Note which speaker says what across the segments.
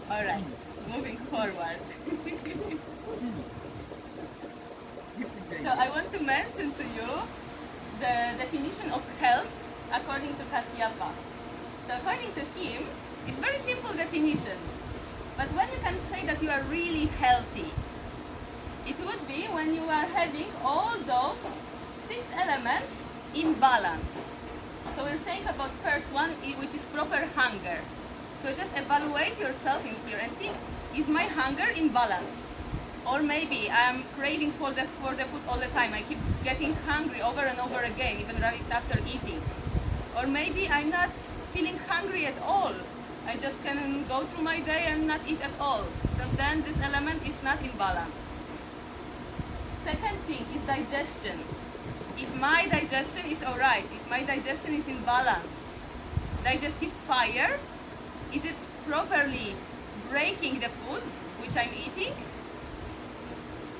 Speaker 1: All right, moving forward. So I want to mention to you the definition of health according to Kasyapa. So according to him, it's very simple definition. But when you can say that you are really healthy, it would be when you are having all those 6 elements in balance. So we're saying about first one, which is proper hunger. So just evaluate yourself in here and think, is my hunger in balance? Or maybe I'm craving for the food all the time. I keep getting hungry over and over again, even right after eating. Or maybe I'm not feeling hungry at all. I just can go through my day and not eat at all. So then this element is not in balance. Second thing is digestion. If my digestion is alright, if my digestion is in balance, digestive fire, is it properly breaking the food which I'm eating?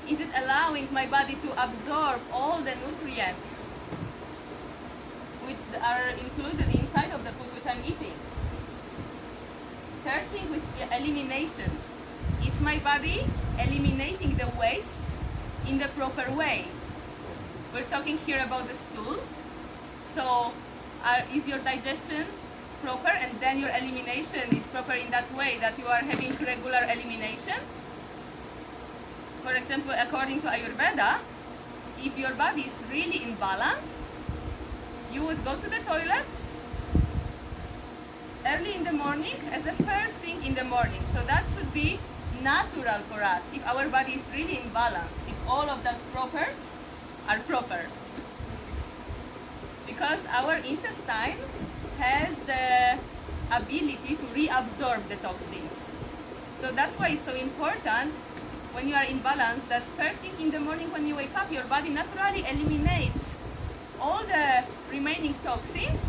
Speaker 1: Is it allowing my body to absorb all the nutrients which are included inside of the food which I'm eating? Third thing with elimination. Is my body eliminating the waste in the proper way? We're talking here about the stool. So is your digestion proper, and then your elimination is proper in that way that you are having regular elimination? For example, according to Ayurveda, if your body is really in balance, you would go to the toilet early in the morning as the first thing in the morning. So that should be natural for us if our body is really in balance, if all of those propers are proper. Because our intestine has the ability to reabsorb the toxins. So that's why it's so important when you are in balance that first thing in the morning when you wake up, your body naturally eliminates all the remaining toxins,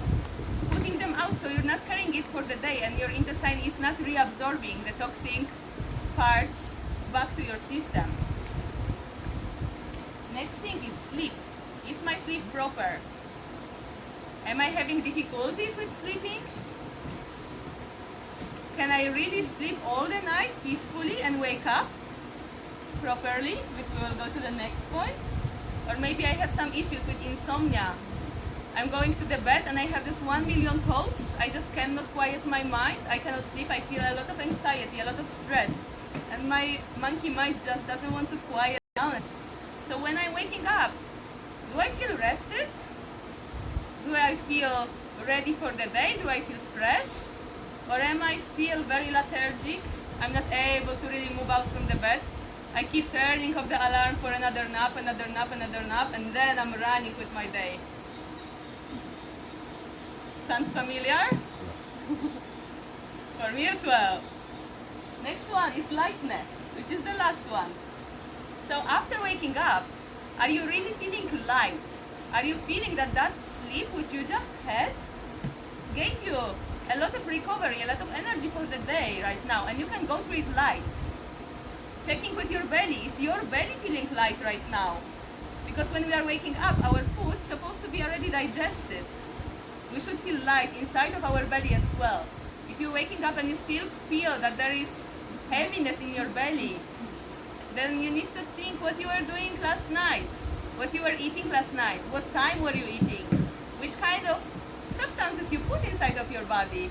Speaker 1: putting them out so you're not carrying it for the day and your intestine is not reabsorbing the toxic parts back to your system. Next thing is sleep. Is my sleep proper? Am I having difficulties with sleeping? Can I really sleep all the night peacefully and wake up properly, which we will go to the next point? Or maybe I have some issues with insomnia. I'm going to the bed and I have this 1,000,000 thoughts. I just cannot quiet my mind. I cannot sleep. I feel a lot of anxiety, a lot of stress. And my monkey mind just doesn't want to quiet down. So when I'm waking up, do I feel rested? Do I feel ready for the day? Do I feel fresh? Or am I still very lethargic? I'm not able to really move out from the bed. I keep turning off the alarm for another nap, another nap, another nap, and then I'm running with my day. Sounds familiar? For me as well. Next one is lightness, which is the last one. So after waking up, are you really feeling light? Are you feeling that that sleep which you just had gave you a lot of recovery, a lot of energy for the day right now, and you can go through it light? Checking with your belly, is your belly feeling light right now? Because when we are waking up, our food is supposed to be already digested. We should feel light inside of our belly as well. If you're waking up and you still feel that there is heaviness in your belly, then you need to think what you were doing last night, what you were eating last night, what time were you eating, which kind of substances you put inside of your body.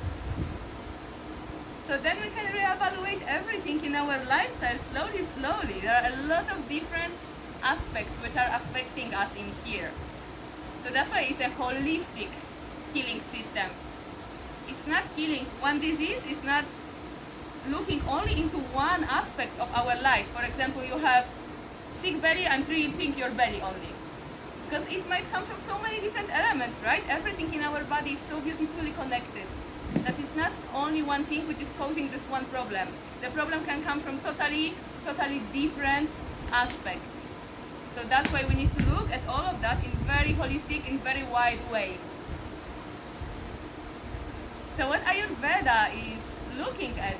Speaker 1: So then we can reevaluate everything in our lifestyle slowly. There are a lot of different aspects which are affecting us in here. So that's why it's a holistic healing system. It's not healing one disease, it's not looking only into one aspect of our life. For example, you have sick belly and treating your belly only. Because it might come from so many different elements, right? Everything in our body is so beautifully connected that it's not only one thing which is causing this one problem. The problem can come from totally different aspects. So that's why we need to look at all of that in very holistic, in very wide way. So what Ayurveda is looking at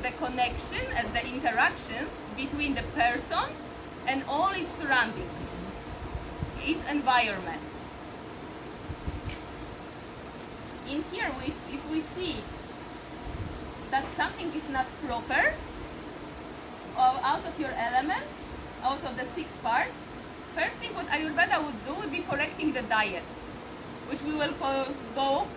Speaker 1: the connection, at the interactions between the person and all its surroundings, its environment. In here, if we see that something is not proper, out of your elements, out of the 6 parts, first thing what Ayurveda would do would be correcting the diet, which we will go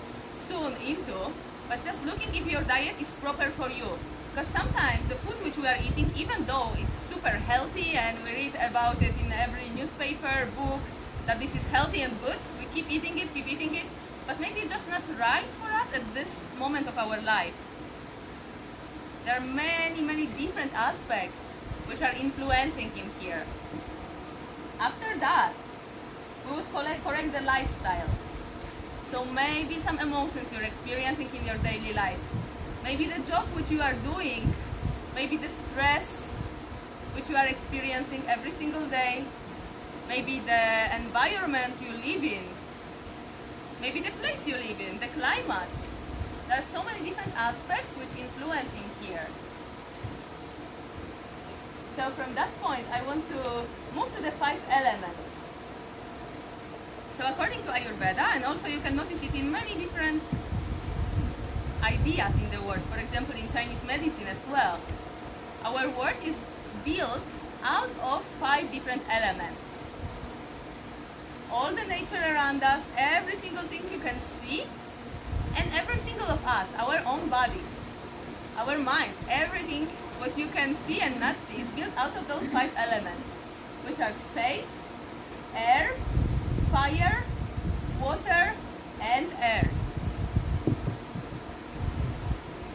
Speaker 1: soon into, but just looking if your diet is proper for you. Because sometimes the food which we are eating, even though it's super healthy and we read about it in every newspaper, book, that this is healthy and good, we keep eating it, but maybe it's just not right for us at this moment of our life. There are many, many different aspects which are influencing in here. After that, we would correct the lifestyle. So maybe some emotions you're experiencing in your daily life. Maybe the job which you are doing, maybe the stress which you are experiencing every single day, maybe the environment you live in, maybe the place you live in, the climate. There are so many different aspects which influence in here. So from that point, I want to move to the 5 elements. So according to Ayurveda, and also you can notice it in many different ideas in the world, for example in Chinese medicine as well, our world is built out of 5 different elements. All the nature around us, every single thing you can see, and every single of us, our own bodies, our minds, everything what you can see and not see is built out of those 5 elements, which are space, air, fire, water, and earth.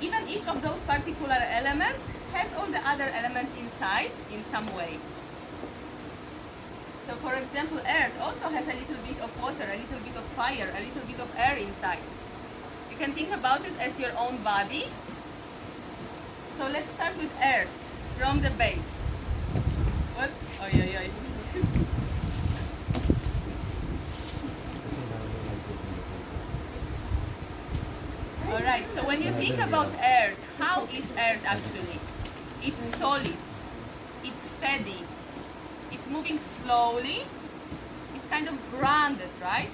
Speaker 1: Even each of those particular elements has all the other elements inside in some way. So for example, earth also has a little bit of water, a little bit of fire, a little bit of air inside. You can think about it as your own body. So let's start with earth, from the base. What? Oh, yeah. Alright, so when you think about earth, how is earth actually? It's solid, it's steady, it's moving slowly, it's kind of grounded, right?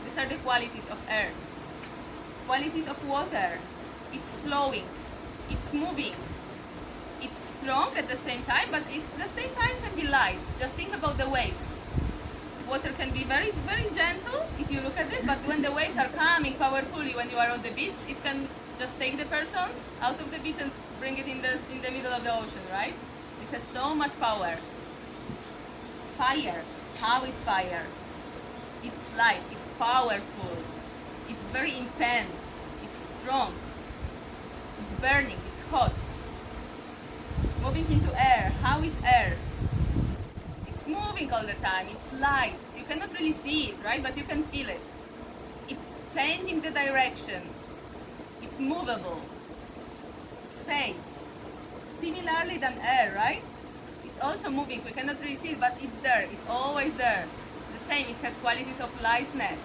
Speaker 1: These are the qualities of earth. Qualities of water, it's flowing, it's moving, it's strong at the same time, but at the same time can be light. Just think about the waves. Water can be very, very gentle if you look at it, but when the waves are coming powerfully when you are on the beach, it can just take the person out of the beach and bring it in the middle of the ocean, right? It has so much power. Fire. How is fire? It's light, it's powerful, it's very intense, it's strong, it's burning, it's hot. Moving into air. How is air? It's moving all the time, it's light. You cannot really see it, right? But you can feel it. It's changing the direction. It's movable. Space. Similarly than air, right? It's also moving. We cannot really see it, but it's there. It's always there. The same, it has qualities of lightness.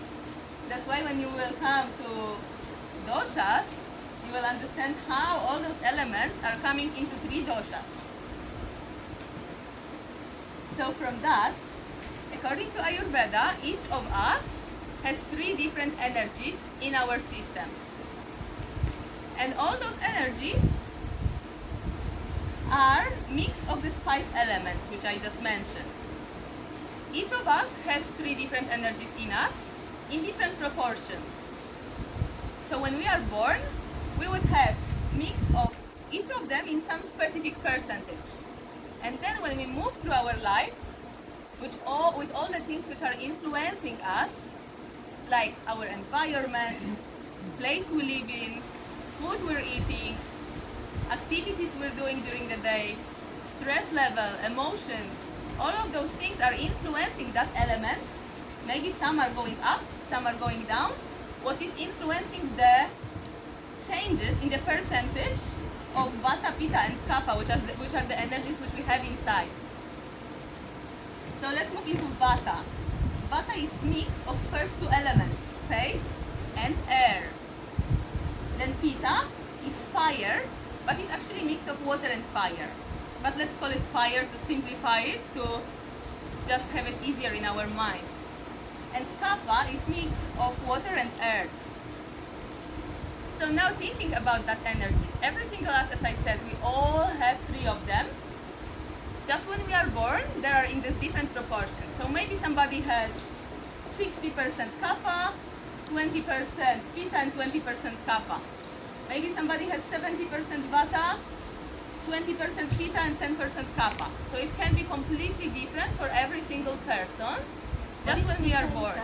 Speaker 1: That's why when you will come to doshas, you will understand how all those elements are coming into 3 doshas. So from that, according to Ayurveda, each of us has 3 different energies in our system. And all those energies are mix of these 5 elements which I just mentioned. Each of us has 3 different energies in us in different proportions. So when we are born, we would have mix of each of them in some specific percentage. And then when we move through our life, with all the things which are influencing us, like our environment, place we live in, food we're eating, activities we're doing during the day, stress level, emotions, all of those things are influencing that elements. Maybe some are going up, some are going down. What is influencing the changes in the percentage of Vata, Pitta and Kapha, which are the energies which we have inside. So let's move into Vata. Vata is mix of first 2 elements, space and air. Then Pitta is fire, but it's actually a mix of water and fire. But let's call it fire to simplify it, to just have it easier in our mind. And Kapha is mix of water and earth. So now thinking about that energies, every single us, as I said, we all have 3 of them. Just when we are born, they are in this different proportion. So maybe somebody has 60% kapha, 20% pitta, and 20% kapha. Maybe somebody has 70% vata, 20% pitta, and 10% kapha. So it can be completely different for every single person, just when we are born.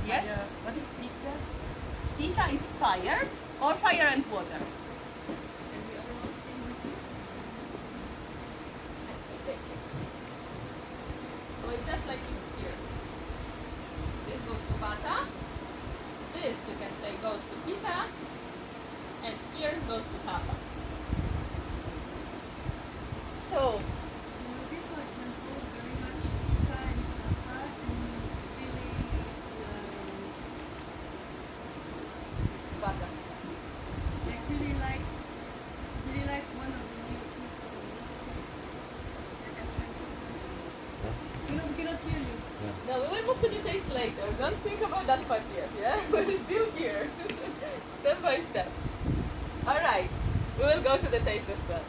Speaker 1: Yes?
Speaker 2: What is pitta?
Speaker 1: Pitta is fire, or fire and water. So it's just like here. This goes to vata. This, you can say, goes to pitta. And here goes to kapha. So,
Speaker 3: Maybe, for example, very much pizza and pasta and really
Speaker 1: vata.
Speaker 3: like really like one of the negative let's check like we cannot hear you.
Speaker 1: No, we will move to the taste later. Don't think about that part yet, yeah? We're still here. Step by step. Alright, we will go to the taste as well.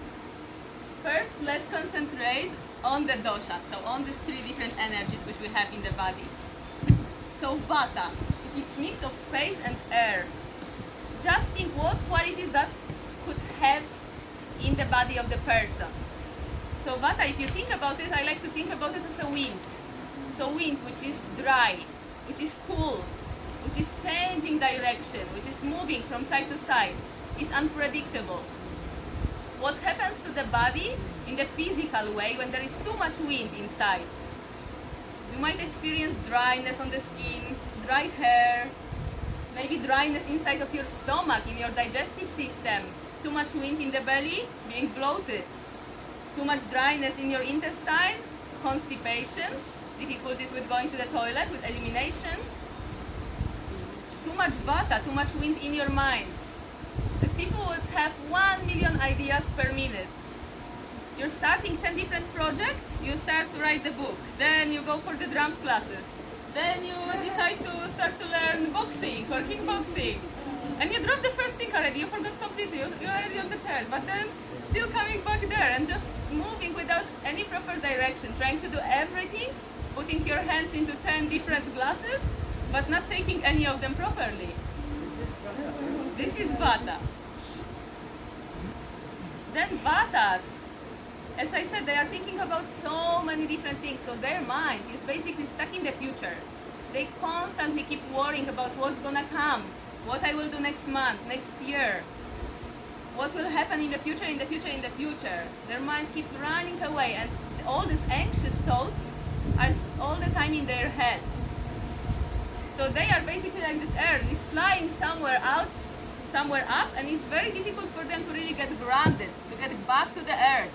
Speaker 1: First, let's concentrate on the doshas, so on these 3 different energies which we have in the body. So vata, it's mix of space and air. Just think what qualities that could have in the body of the person. So vata, if you think about it, I like to think about it as a wind. So wind, which is dry, which is cool, which is changing direction, which is moving from side to side, is unpredictable. What happens to the body in the physical way when there is too much wind inside? You might experience dryness on the skin, dry hair, maybe dryness inside of your stomach, in your digestive system, too much wind in the belly, being bloated, too much dryness in your intestine, constipations, difficulties with going to the toilet, with elimination, too much vata, too much wind in your mind. The people would have 1 million ideas per minute. You're starting 10 different projects, you start to write the book, then you go for the drums classes, then you decide to start to learn boxing or kickboxing, and you drop the first thing already, you forgot completely, you're already on the third, but then still coming back there and just moving without any proper direction, trying to do everything, putting your hands into 10 different glasses, but not taking any of them properly. This is vata. Then vatas, as I said, they are thinking about so many different things, so their mind is basically stuck in the future. They constantly keep worrying about what's gonna come, what I will do next month, next year, what will happen in the future, in the future, in the future. Their mind keeps running away, and all these anxious thoughts are all the time in their head. So they are basically like this air, it's flying somewhere out, somewhere up, and it's very difficult for them to really get grounded, to get back to the earth,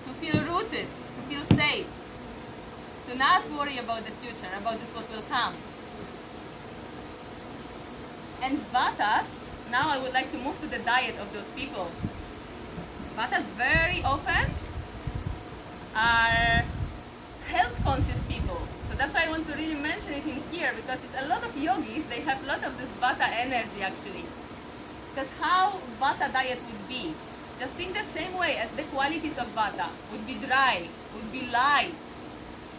Speaker 1: to feel rooted, to feel safe, to not worry about the future, about this what will come. And vatas, now I would like to move to the diet of those people. Vatas very often are health conscious people. So that's why I want to really mention it in here, because it's a lot of yogis, they have a lot of this vata energy actually. Because how vata diet would be, just in the same way as the qualities of vata would be dry, would be light.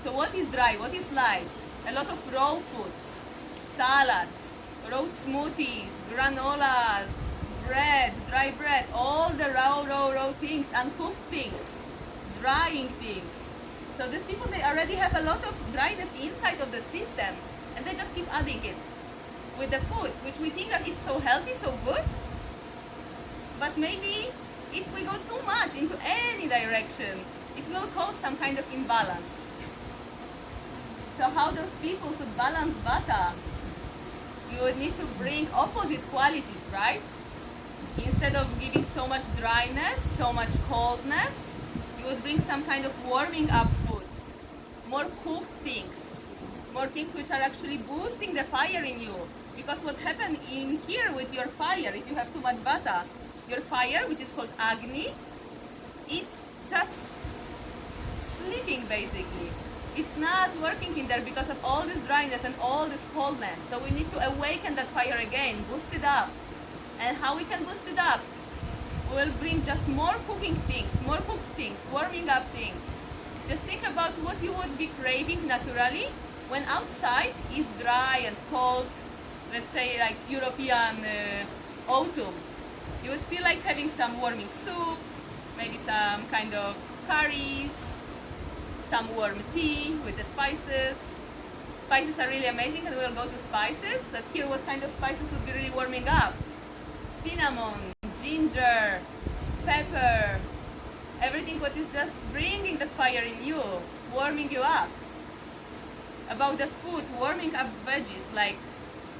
Speaker 1: So what is dry, what is light? A lot of raw foods, salads, raw smoothies, granola, bread, dry bread, all the raw things, uncooked things, drying things. So these people, they already have a lot of dryness inside of the system, and they just keep adding it with the food, which we think that it's so healthy, so good. But maybe if we go too much into any direction, it will cause some kind of imbalance. So how those people could balance vata? You would need to bring opposite qualities, right? Instead of giving so much dryness, so much coldness, you would bring some kind of warming up foods, more cooked things, more things which are actually boosting the fire in you. Because what happened in here with your fire, if you have too much vata, your fire, which is called Agni, it's just sleeping basically. It's not working in there because of all this dryness and all this coldness. So we need to awaken that fire again, boost it up, And how we can boost it up? We'll bring just more cooking things, more cooked things, warming up things. Just think about what you would be craving naturally when outside is dry and cold, let's say like European autumn. You would feel like having some warming soup, maybe some kind of curries, some warm tea with the spices. Spices are really amazing, and we'll go to spices. But here, what kind of spices would be really warming up? Cinnamon, ginger, pepper, everything what is just bringing the fire in you, warming you up. About the food, warming up veggies like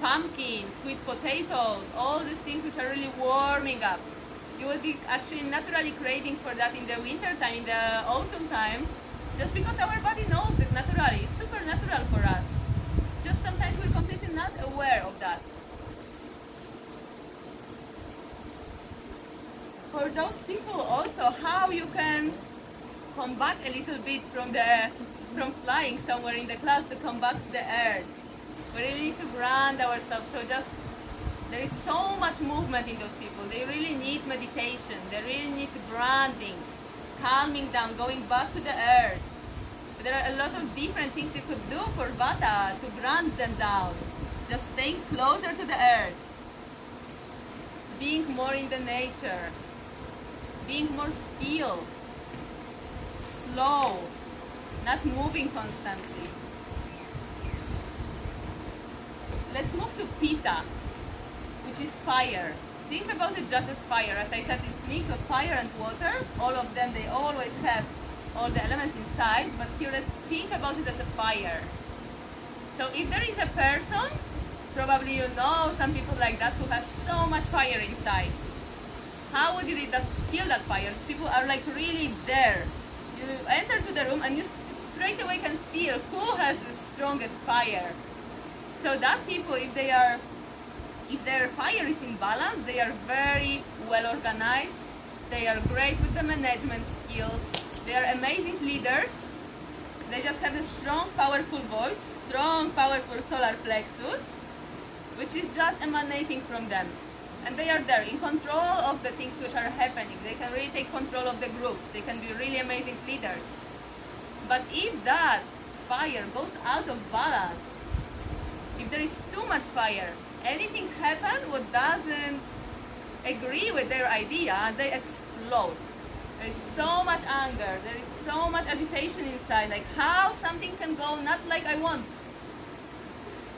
Speaker 1: pumpkin, sweet potatoes, all these things which are really warming up. You will be actually naturally craving for that in the winter time, in the autumn time, just because our body knows it naturally. It's super natural for us. Just sometimes we're completely not aware of that. For those people also, how you can come back a little bit from flying somewhere in the clouds to come back to the earth. We really need to ground ourselves. So just there is so much movement in those people. They really need meditation. They really need grounding, calming down, going back to the earth. But there are a lot of different things you could do for Vata to ground them down. Just staying closer to the earth, being more in the nature, being more still, slow, not moving constantly. Let's move to Pitta, which is fire. Think about it just as fire. As I said, it's mix of fire and water. All of them, they always have all the elements inside, but here let's think about it as a fire. So if there is a person, probably you know some people like that who have so much fire inside. How would you just feel that fire? People are like really there. You enter to the room and you straight away can feel who has the strongest fire. So that people, if their fire is in balance, they are very well organized. They are great with the management skills. They are amazing leaders. They just have a strong, powerful voice, strong, powerful solar plexus, which is just emanating from them. And they are there in control of the things which are happening. They can really take control of the group. They can be really amazing leaders. But if that fire goes out of balance, if there is too much fire, anything happens what doesn't agree with their idea, they explode. There is so much anger, there is so much agitation inside, like how something can go not like I want.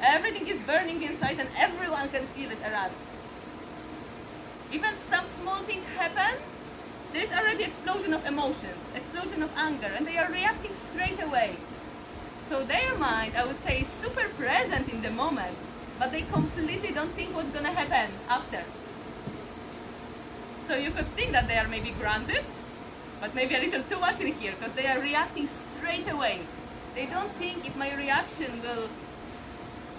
Speaker 1: Everything is burning inside and everyone can feel it around. Even some small thing happen, there is already explosion of emotions, explosion of anger, and they are reacting straight away. So their mind, I would say, is super present in the moment, but they completely don't think what's gonna happen after. So you could think that they are maybe grounded, but maybe a little too much in here, because they are reacting straight away. They don't think if my reaction will,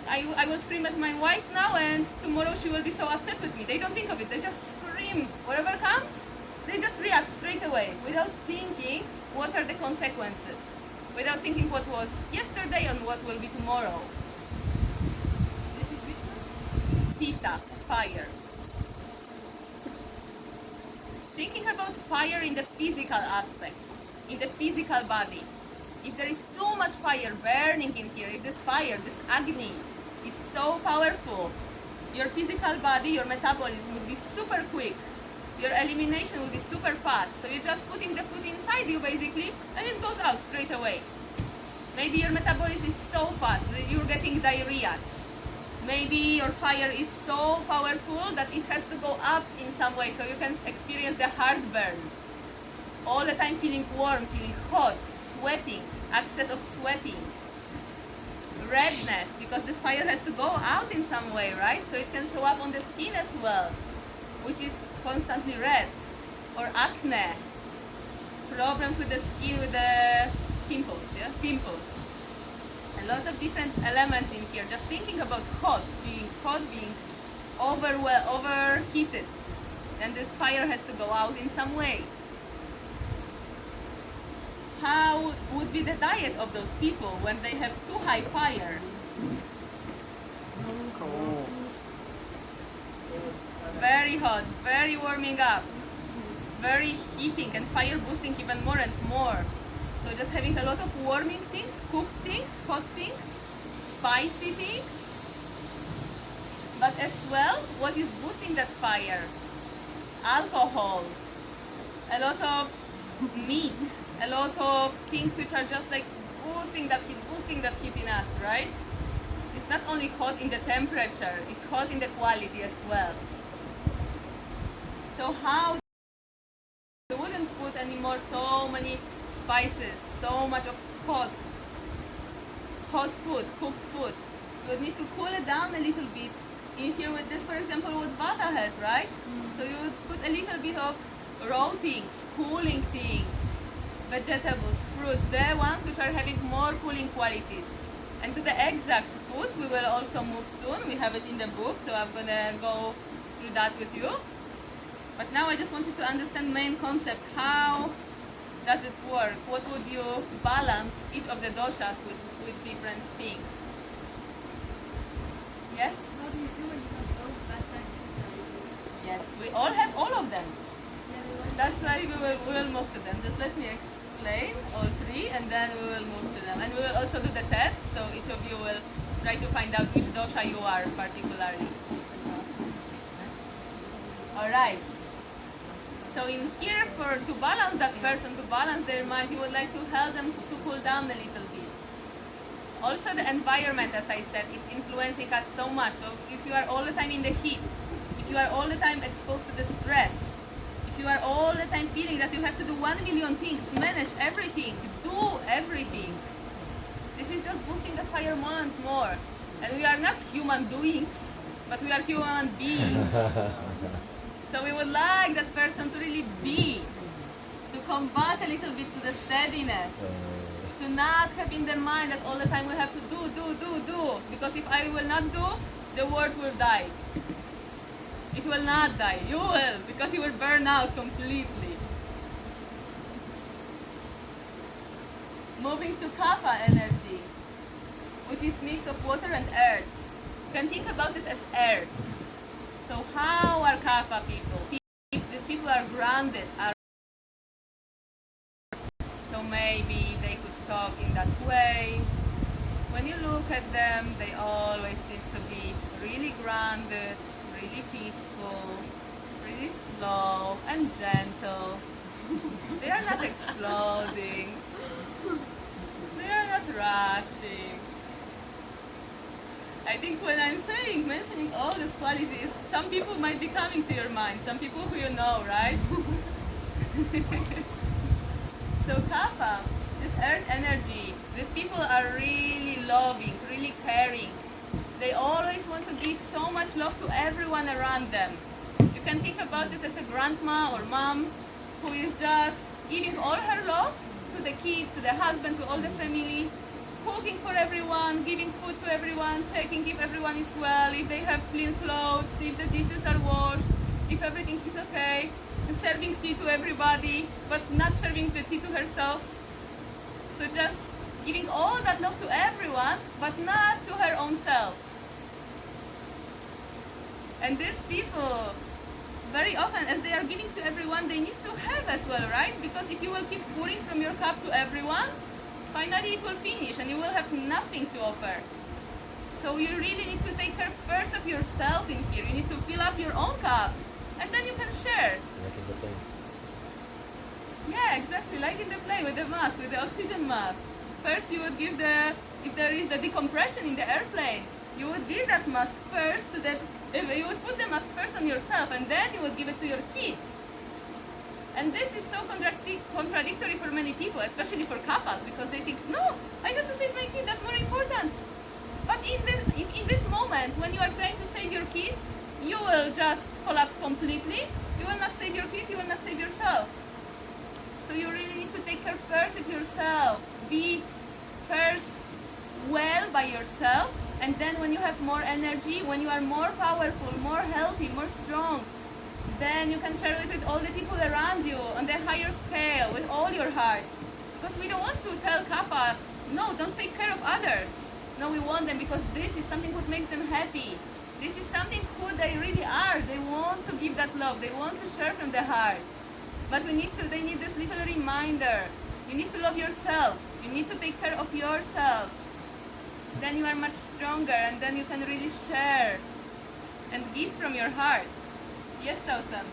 Speaker 1: I will scream at my wife now and tomorrow she will be so upset with me. They don't think of it, they just scream. Whatever comes, they just react straight away without thinking what are the consequences, without thinking what was yesterday and what will be tomorrow. This is which one? Pitta, fire. Thinking about fire in the physical aspect, in the physical body. If there is too much fire burning in here, if this fire, this Agni, is so powerful, your physical body, your metabolism would be super quick. Your elimination will be super fast. So you're just putting the food inside you basically, and it goes out straight away. Maybe your metabolism is so fast that you're getting diarrhea. Maybe your fire is so powerful that it has to go up in some way, so you can experience the heartburn. All the time feeling warm, feeling hot, sweating, excess of sweating. Redness, because this fire has to go out in some way, right? So it can show up on the skin as well, which is constantly red. Or acne, problems with the skin, with the pimples, yeah? Pimples. A lot of different elements in here. Just thinking about hot, being overheated. Then this fire has to go out in some way. How would be the diet of those people when they have too high fire? Very hot, very warming up, very heating and fire boosting even more and more. So just having a lot of warming things, cooked things, hot things, spicy things. But as well, what is boosting that fire? Alcohol, a lot of meat, a lot of things which are just like boosting that heat in us, right? It's not only hot in the temperature, it's hot in the quality as well. So how we wouldn't put anymore so many spices, so much of hot food, cooked food. You would need to cool it down a little bit. In here with this, for example, what Vata had, right? So you would put a little bit of raw things, cooling things, vegetables, fruits, the ones which are having more cooling qualities. And to the exact foods, we will also move soon. We have it in the book, so I'm gonna go through that with you. But now I just wanted to understand main concept. How does it work? What would you balance each of the doshas with different things? Yes?
Speaker 3: How do you do when you have both Vata and Pitta?
Speaker 1: Yes, we all have all of them.
Speaker 3: Yeah, they want
Speaker 1: That's why we will move to them. Just let me explain all three and then we will move to them. And we will also do the test, so each of you will try to find out which dosha you are particularly. Alright. So in here, to balance that person, to balance their mind, you would like to help them to cool down a little bit. Also the environment, as I said, is influencing us so much. So if you are all the time in the heat, if you are all the time exposed to the stress, if you are all the time feeling that you have to do 1 million things, manage everything, do everything, this is just boosting the fire more and more. And we are not human doings, but we are human beings. So we would like that person to really be, to come back a little bit to the steadiness, to not have in their mind that all the time we have to do. Because if I will not do, the world will die. It will not die. You will, because you will burn out completely. Moving to kapha energy, which is mix of water and earth. You can think about it as earth. So how are kapha people? These people are grounded. So maybe they could talk in that way. When you look at them, they always seem to be really grounded, really peaceful, really slow and gentle. They are not exploding. They are not rushing. I think when I'm mentioning all these qualities, some people might be coming to your mind, some people who you know, right? So kapha, this earth energy, these people are really loving, really caring. They always want to give so much love to everyone around them. You can think about it as a grandma or mom who is just giving all her love to the kids, to the husband, to all the family, cooking for everyone, giving food to everyone, checking if everyone is well, if they have clean clothes, if the dishes are washed, if everything is okay, serving tea to everybody, but not serving the tea to herself. So just giving all that love to everyone, but not to her own self. And these people, very often, as they are giving to everyone, they need to have as well, right? Because if you will keep pouring from your cup to everyone, finally it will finish and you will have nothing to offer. So you really need to take care first of yourself in here. You need to fill up your own cup and then you can share.
Speaker 2: Like in the plane.
Speaker 1: Yeah, exactly, like in the plane with the mask, with the oxygen mask. First you would give if there is the decompression in the airplane, you would give that mask first you would put the mask first on yourself and then you would give it to your kid. And this is so contradictory for many people, especially for couples, because they think, no, I have to save my kid, that's more important. But in this moment, when you are trying to save your kid, you will just collapse completely. You will not save your kid, you will not save yourself. So you really need to take care first of yourself. Be first well by yourself, and then when you have more energy, when you are more powerful, more healthy, more strong, then you can share it with all the people around you on the higher scale, with all your heart. Because we don't want to tell kapha, no, don't take care of others. No, we want them because this is something that makes them happy. This is something who they really are. They want to give that love. They want to share from the heart. But they need this little reminder. You need to love yourself. You need to take care of yourself. Then you are much stronger, and then you can really share and give from your heart. Yes, Tausan?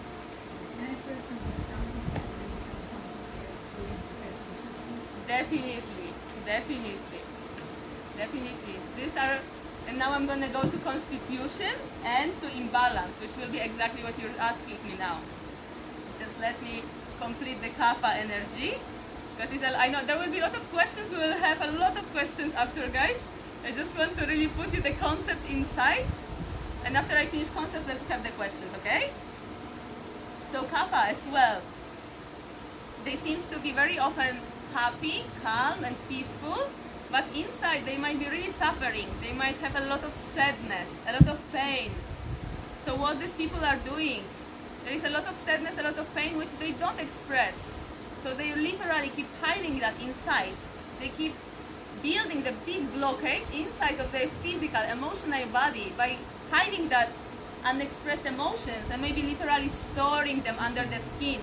Speaker 3: Any person with something that will become something else willing to set this.
Speaker 1: Definitely. These are, and now I'm gonna go to constitution and to imbalance, which will be exactly what you're asking me now. Just let me complete the kapha energy. Because I know there will be a lot of questions. We will have a lot of questions after, guys. I just want to really put you the concept inside. And after I finish concept, let's have the questions, okay? So kapha as well. They seem to be very often happy, calm, and peaceful. But inside, they might be really suffering. They might have a lot of sadness, a lot of pain. So what these people are doing, there is a lot of sadness, a lot of pain, which they don't express. So they literally keep hiding that inside. They keep building the big blockage inside of their physical, emotional body by hiding that unexpressed emotions and maybe literally storing them under the skin.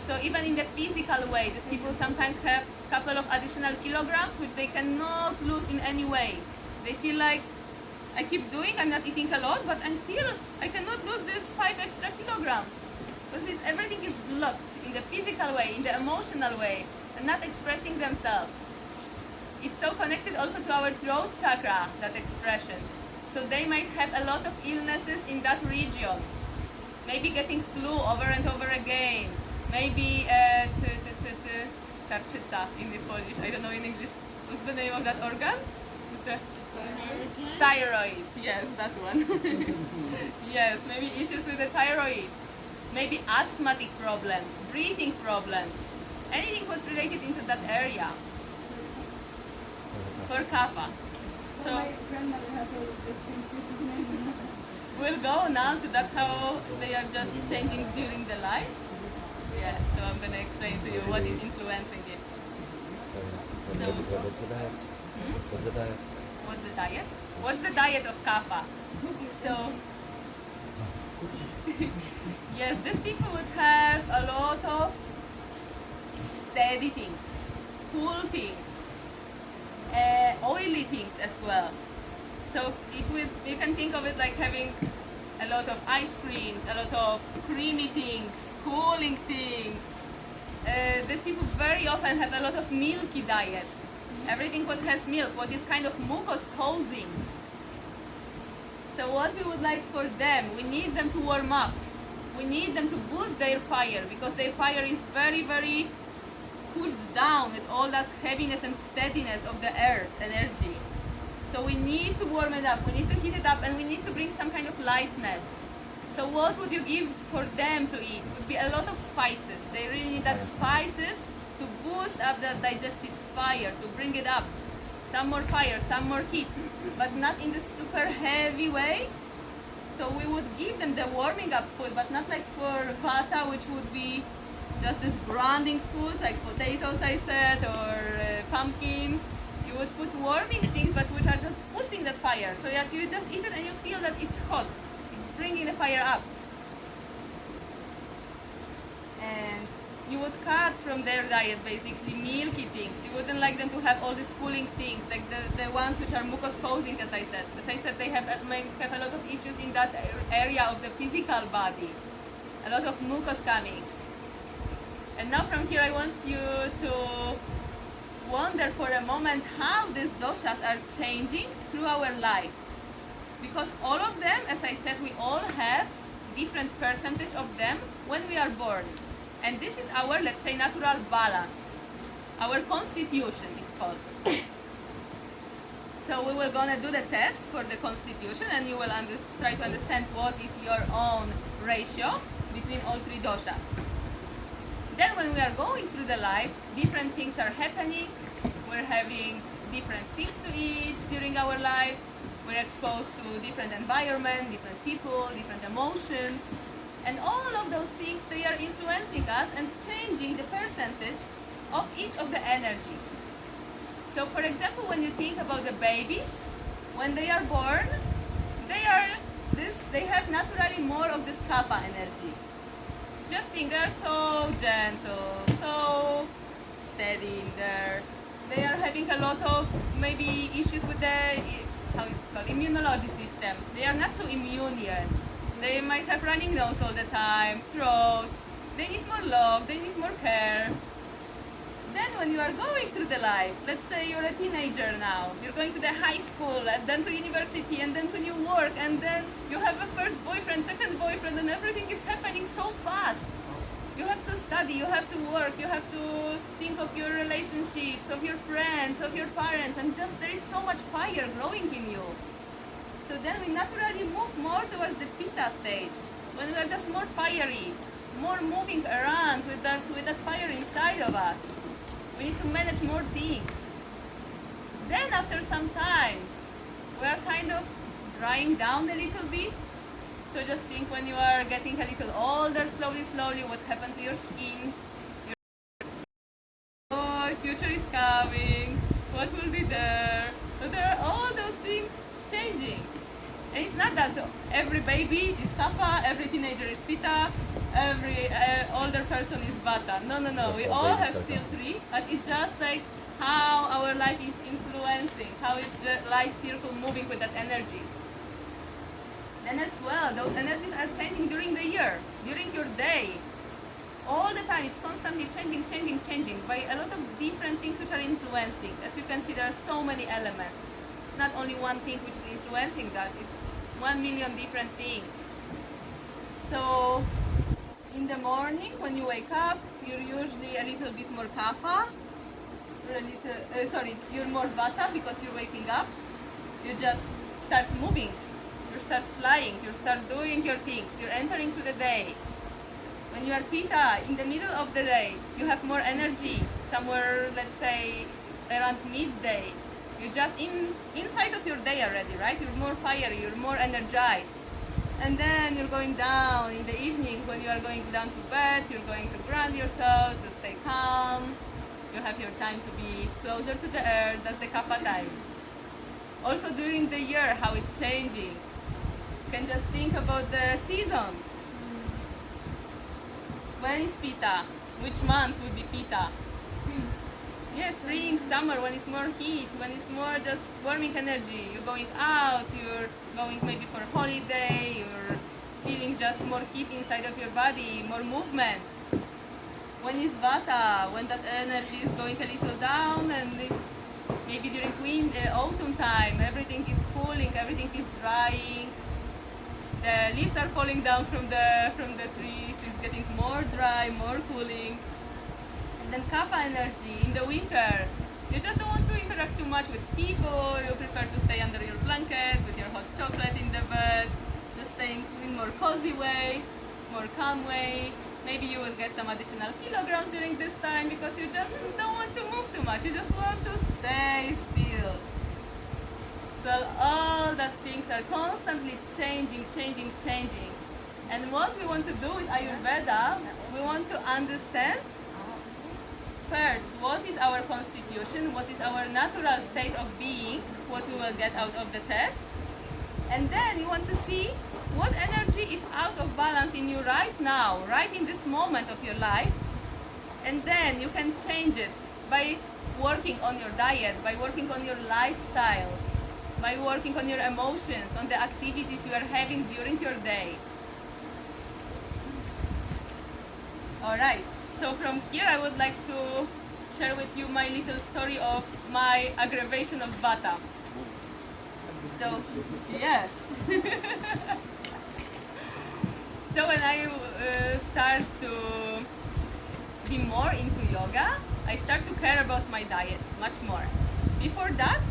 Speaker 1: So even in the physical way, these people sometimes have a couple of additional kilograms which they cannot lose in any way. They feel like, I keep doing, I'm not eating a lot, but I cannot lose these 5 extra kilograms. Because everything is blocked in the physical way, in the emotional way, and not expressing themselves. It's so connected also to our throat chakra, that expression. So they might have a lot of illnesses in that region. Maybe getting flu over and over again. Maybe tarczyca in the Polish, I don't know in English. What's the name of that organ? Thyroid, yes, that one. Yes, maybe issues with the thyroid. Maybe asthmatic problems, breathing problems. Anything what's related into that area. For kapha. So
Speaker 3: My grandmother has all of these things, which is amazing.
Speaker 1: we'll go now to that how they are just changing during the life. Yeah, so I'm gonna explain to you what is influencing it.
Speaker 2: What's the diet? What's the diet?
Speaker 1: What's the diet? What's the diet of kapha? So yes, these people would have a lot of steady things, cool things, oily things as well. So you can think of it like having a lot of ice creams, a lot of creamy things, cooling things. These people very often have a lot of milky diet. Everything what has milk, what is kind of mucus causing. So what we would like for them, we need them to warm up. We need them to boost their fire because their fire is very, very pushed down with all that heaviness and steadiness of the earth energy. So we need to warm it up, we need to heat it up, and we need to bring some kind of lightness. So what would you give for them to eat? Would be a lot of spices. They really need that spices to boost up that digestive fire, to bring it up. Some more fire, some more heat, but not in the super heavy way. So we would give them the warming up food, but not like for vata, which would be just this grounding food, like potatoes I said, or pumpkin. You would put warming things, but which are just boosting that fire. So that you just eat it and you feel that it's hot. It's bringing the fire up. And you would cut from their diet basically milky things. You wouldn't like them to have all these cooling things, like the ones which are mucus causing, as I said. As I said, they may have a lot of issues in that area of the physical body. A lot of mucus coming. And now from here I want you to wonder for a moment how these doshas are changing through our life. Because all of them, as I said, we all have different percentage of them when we are born. And this is our, let's say, natural balance. Our constitution is called. So we will gonna do the test for the constitution, and you will try to understand what is your own ratio between all 3 doshas. Then when we are going through the life, different things are happening. We're having different things to eat during our life. We're exposed to different environment, different people, different emotions. And all of those things, they are influencing us and changing the percentage of each of the energies. So for example, when you think about the babies, when they are born, they are they have naturally more of this kapha energy. Just think they're so gentle, so steady in there. They are having a lot of maybe issues with the immunology system. They are not so immune yet. They might have running nose all the time, throat. They need more love, they need more care. Then when you are going through the life, let's say you're a teenager now, you're going to the high school, and then to university, and then to new work, and then you have a first boyfriend, second boyfriend, and everything is happening so fast. You have to study, you have to work, you have to think of your relationships, of your friends, of your parents, and just there is so much fire growing in you. So then we naturally move more towards the pitta stage, when we are just more fiery, more moving around with that fire inside of us. We need to manage more things. Then after some time, we are kind of drying down a little bit. So just think when you are getting a little older, slowly, what happened to your skin. Oh, future is coming. What will be there? So there are all those things changing. And it's not that every baby is kapha, every teenager is pitta, every older person is vata. No. We all have still three, but it's just like how our life is influencing, how is the life circle moving with that energies. And as well, those energies are changing during the year, during your day. All the time, it's constantly changing by a lot of different things which are influencing. As you can see, there are so many elements. It's not only one thing which is influencing that, it's 1 million different things. So, in the morning, when you wake up, you're usually a little bit more kapha. You're more vata because you're waking up. You just start moving. You start flying. You start doing your things. You're entering to the day. When you are pitta, in the middle of the day, you have more energy. Somewhere, let's say, around midday. You're just inside of your day already, right? You're more fiery. You're more energized. And then you're going down in the evening when you are going down to bed, you're going to ground yourself, to stay calm. You have your time to be closer to the earth, that's the kapha time. Also during the year, how it's changing. You can just think about the seasons. When is pitta? Which months would be pitta? Yes, spring, summer, when it's more heat, when it's more just warming energy. You're going out, you're going maybe for a holiday, you're feeling just more heat inside of your body, more movement. When is vata? When that energy is going a little down, and maybe during autumn time, everything is cooling, everything is drying. The leaves are falling down from the trees, it's getting more dry, more cooling. Then kapha energy in the winter, you just don't want to interact too much with people, you prefer to stay under your blanket with your hot chocolate in the bed, just staying in more cozy way, more calm way. Maybe you will get some additional kilograms during this time because you just don't want to move too much, you just want to stay still. So all that things are constantly changing. And what we want to do with Ayurveda, we want to understand first, what is our constitution, what is our natural state of being, what we will get out of the test. And then you want to see what energy is out of balance in you right now, right in this moment of your life. And then you can change it by working on your diet, by working on your lifestyle, by working on your emotions, on the activities you are having during your day. Alright. So from here I would like to share with you my little story of my aggravation of vata. So, yes. So when I start to be more into yoga, I start to care about my diet much more. Before that,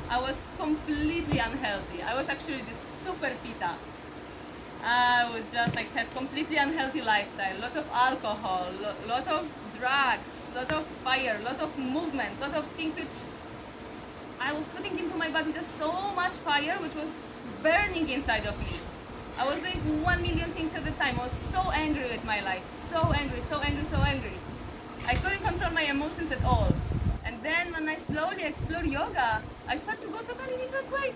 Speaker 1: I was completely unhealthy. I was actually this super pitta. I would just have completely unhealthy lifestyle, lots of alcohol, lot of drugs, lot of fire, lot of movement, lot of things which I was putting into my body, just so much fire which was burning inside of me. I was doing 1 million things at the time. I was so angry with my life, so angry. I couldn't control my emotions at all. And then when I slowly explore yoga, I start to go totally different way.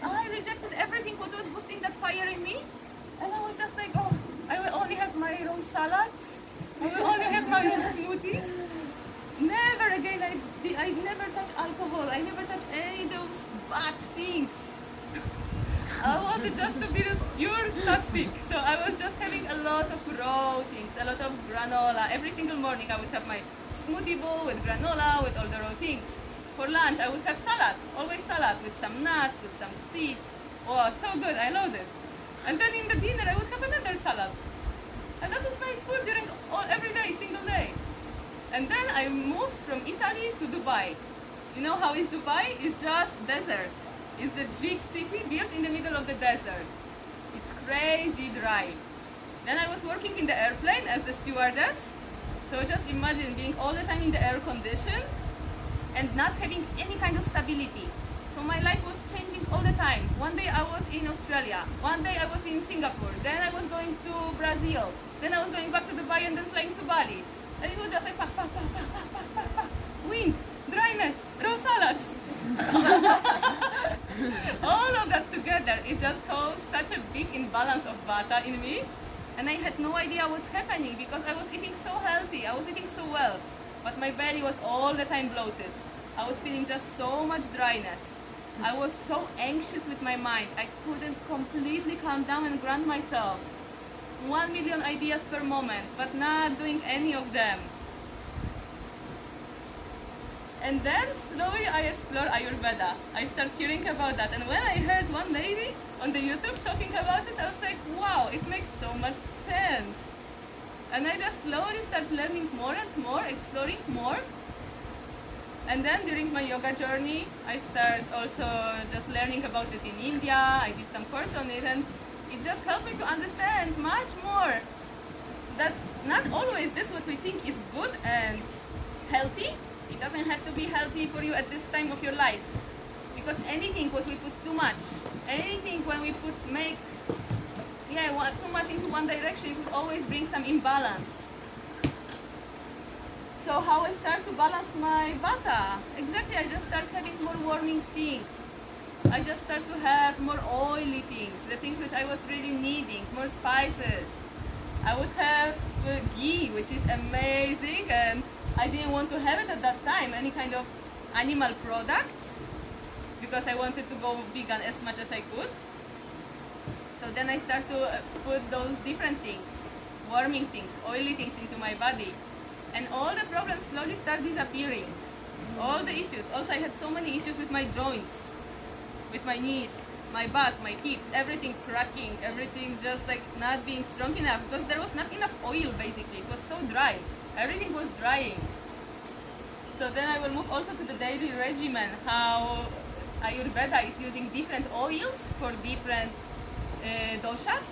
Speaker 1: I rejected everything what was boosting that fire in me. And I was just like, oh, I will only have my own salads. I will only have my own smoothies. Never again, I never touch alcohol. I never touch any of those bad things. I wanted just to be this pure sattvic. So I was just having a lot of raw things, a lot of granola. Every single morning I would have my smoothie bowl with granola, with all the raw things. For lunch I would have salad, always salad, with some nuts, with some seeds. Oh, so good, I loved it. And then in the dinner I would have another salad. And that was my food during every day, single day. And then I moved from Italy to Dubai. You know how is Dubai? It's just desert. It's a big city built in the middle of the desert. It's crazy dry. Then I was working in the airplane as the stewardess. So just imagine being all the time in the air condition and not having any kind of stability. So my life was changing all the time. One day I was in Australia. One day I was in Singapore. Then I was going to Brazil. Then I was going back to Dubai and then flying to Bali. And it was just like wind, dryness, raw salads. All of that together, it just caused such a big imbalance of vata in me. And I had no idea what's happening because I was eating so healthy, I was eating so well. But my belly was all the time bloated. I was feeling just so much dryness. I was so anxious with my mind. I couldn't completely calm down and ground myself. 1 million ideas per moment, but not doing any of them. And then slowly I explored Ayurveda. I started hearing about that. And when I heard one lady on the YouTube talking about it, I was like, wow, it makes so much sense. And I just slowly started learning more and more, exploring more. And then during my yoga journey, I started also just learning about it in India. I did some course on it, and it just helped me to understand much more that not always this what we think is good and healthy. It doesn't have to be healthy for you at this time of your life. Because anything what we put too much, anything when we make too much into one direction, it will always bring some imbalance. So how I start to balance my vata? Exactly, I just start having more warming things. I just start to have more oily things, the things which I was really needing, more spices. I would have ghee, which is amazing, and I didn't want to have it at that time, any kind of animal products, because I wanted to go vegan as much as I could. So then I start to put those different things, warming things, oily things into my body. And all the problems slowly start disappearing. All the issues. Also, I had so many issues with my joints, with my knees, my back, my hips, everything cracking, everything just like not being strong enough because there was not enough oil basically. It was so dry. Everything was drying. So then I will move also to the daily regimen, how Ayurveda is using different oils for different doshas.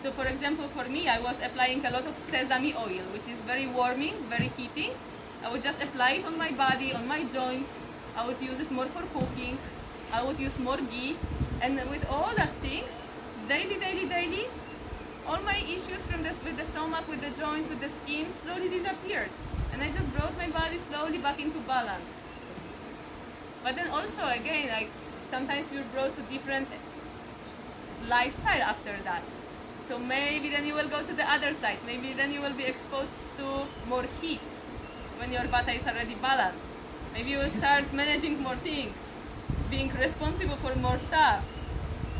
Speaker 1: So for example, for me, I was applying a lot of sesame oil, which is very warming, very heating. I would just apply it on my body, on my joints. I would use it more for cooking. I would use more ghee. And with all that things, daily, all my issues with the stomach, with the joints, with the skin, slowly disappeared. And I just brought my body slowly back into balance. But then also, again, like sometimes we're brought to different lifestyle after that. So maybe then you will go to the other side. Maybe then you will be exposed to more heat when your vata is already balanced. Maybe you will start managing more things, being responsible for more stuff,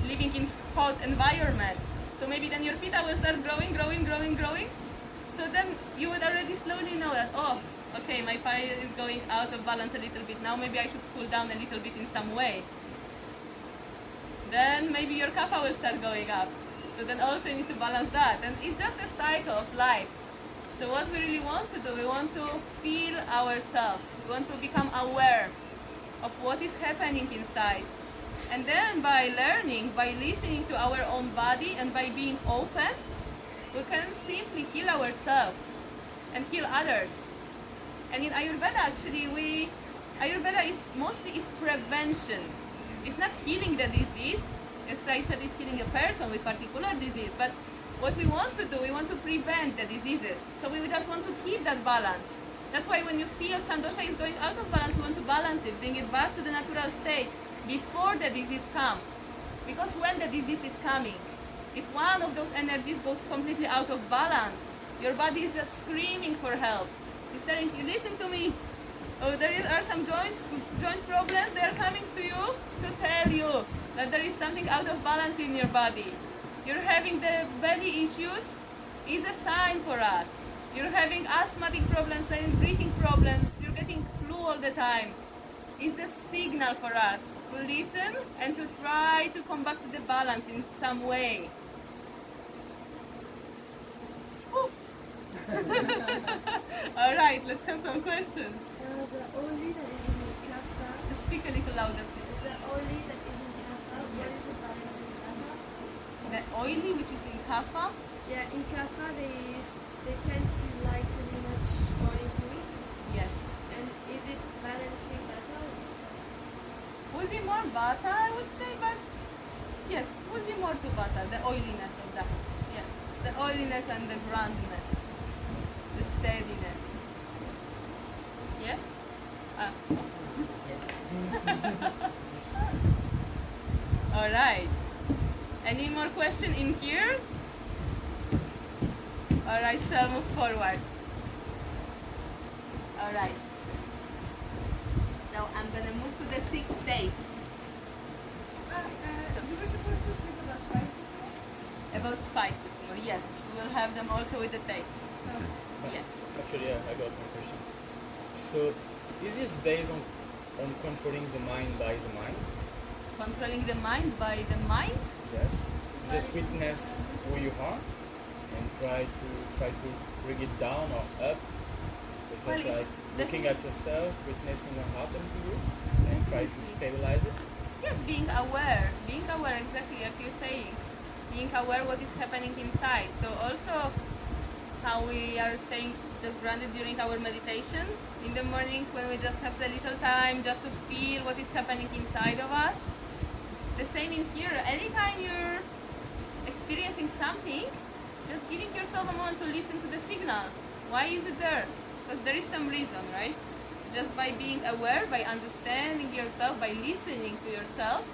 Speaker 1: living in hot environment. So maybe then your pitta will start growing. So then you would already slowly know that, oh, okay, my fire is going out of balance a little bit. Now maybe I should cool down a little bit in some way. Then maybe your kapha will start going up. So then also you need to balance that. And it's just a cycle of life. So what we really want to do, we want to feel ourselves. We want to become aware of what is happening inside. And then by learning, by listening to our own body and by being open, we can simply heal ourselves and heal others. And in Ayurveda actually, Ayurveda is mostly prevention. It's not healing the disease. As I said, it's healing a person with particular disease. But what we want to do, we want to prevent the diseases. So we just want to keep that balance. That's why when you feel some dosha is going out of balance, we want to balance it, bring it back to the natural state before the disease comes. Because when the disease is coming, if one of those energies goes completely out of balance, your body is just screaming for help. It's telling you, listen to me. Oh, are some joint problems. They are coming to you to tell you that there is something out of balance in your body. You're having the belly issues. Is a sign for us. You're having asthmatic problems and breathing problems. You're getting flu all the time. It's a signal for us to listen and to try to come back to the balance in some way. All right, let's have some questions.
Speaker 3: The oily that is in the kapha,
Speaker 1: Speak a little louder, please.
Speaker 3: the oily that is in kapha, what is the balancing matter?
Speaker 1: The oily, which is in kapha,
Speaker 3: Yeah, in kapha they tend to like really much oily food.
Speaker 1: yes.
Speaker 3: And is it balancing matter?
Speaker 1: Would be more vata, I would say, but yes, would be more to vata, the oiliness of that. Yes, the oiliness and the grandness, the steadiness. Yes? Ah. All right. Any more question in here? All right, shall move forward. All right. So I'm gonna move to the 6 tastes.
Speaker 3: You were supposed to speak about spices, right?
Speaker 1: About spices more, yes. We'll have them also with the taste. Yes.
Speaker 4: Actually, I got one question. So, is this based on controlling the mind by the mind?
Speaker 1: Controlling the mind by the mind?
Speaker 4: Yes. Just witness who you are and try to bring it down or up. So just
Speaker 1: Well,
Speaker 4: like
Speaker 1: it's
Speaker 4: looking at yourself, witnessing what happened to you, and try to stabilize it.
Speaker 1: Yes, being aware exactly like you're saying. Being aware what is happening inside. So also how we are staying just grounded during our meditation in the morning when we just have a little time just to feel what is happening inside of us. The same in here. Anytime you're experiencing something, just giving yourself a moment to listen to the signal. Why is it there? Because there is some reason, right? Just by being aware, by understanding yourself, by listening to yourself,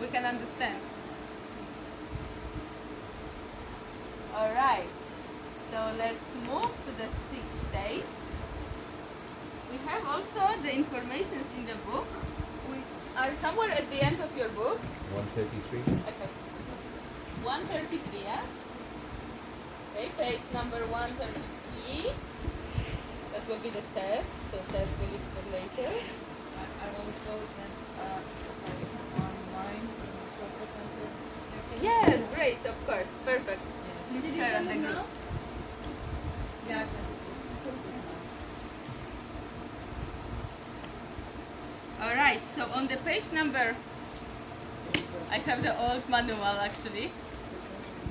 Speaker 1: we can understand. Alright, so let's move to the 6 tastes. We have also the information in the book, which are somewhere at the end of your book.
Speaker 2: 133.
Speaker 1: Okay. 133, yeah? Okay, page number 133. That will be the test, so test will be for later.
Speaker 5: I also sent a person online for presented.
Speaker 1: Yes, great, of course, perfect.
Speaker 3: Did you
Speaker 1: Share on
Speaker 3: send
Speaker 1: the
Speaker 3: them
Speaker 1: group.
Speaker 3: now?
Speaker 5: Yeah, I sent it.
Speaker 1: Alright, so on the page number, I have the old manual actually.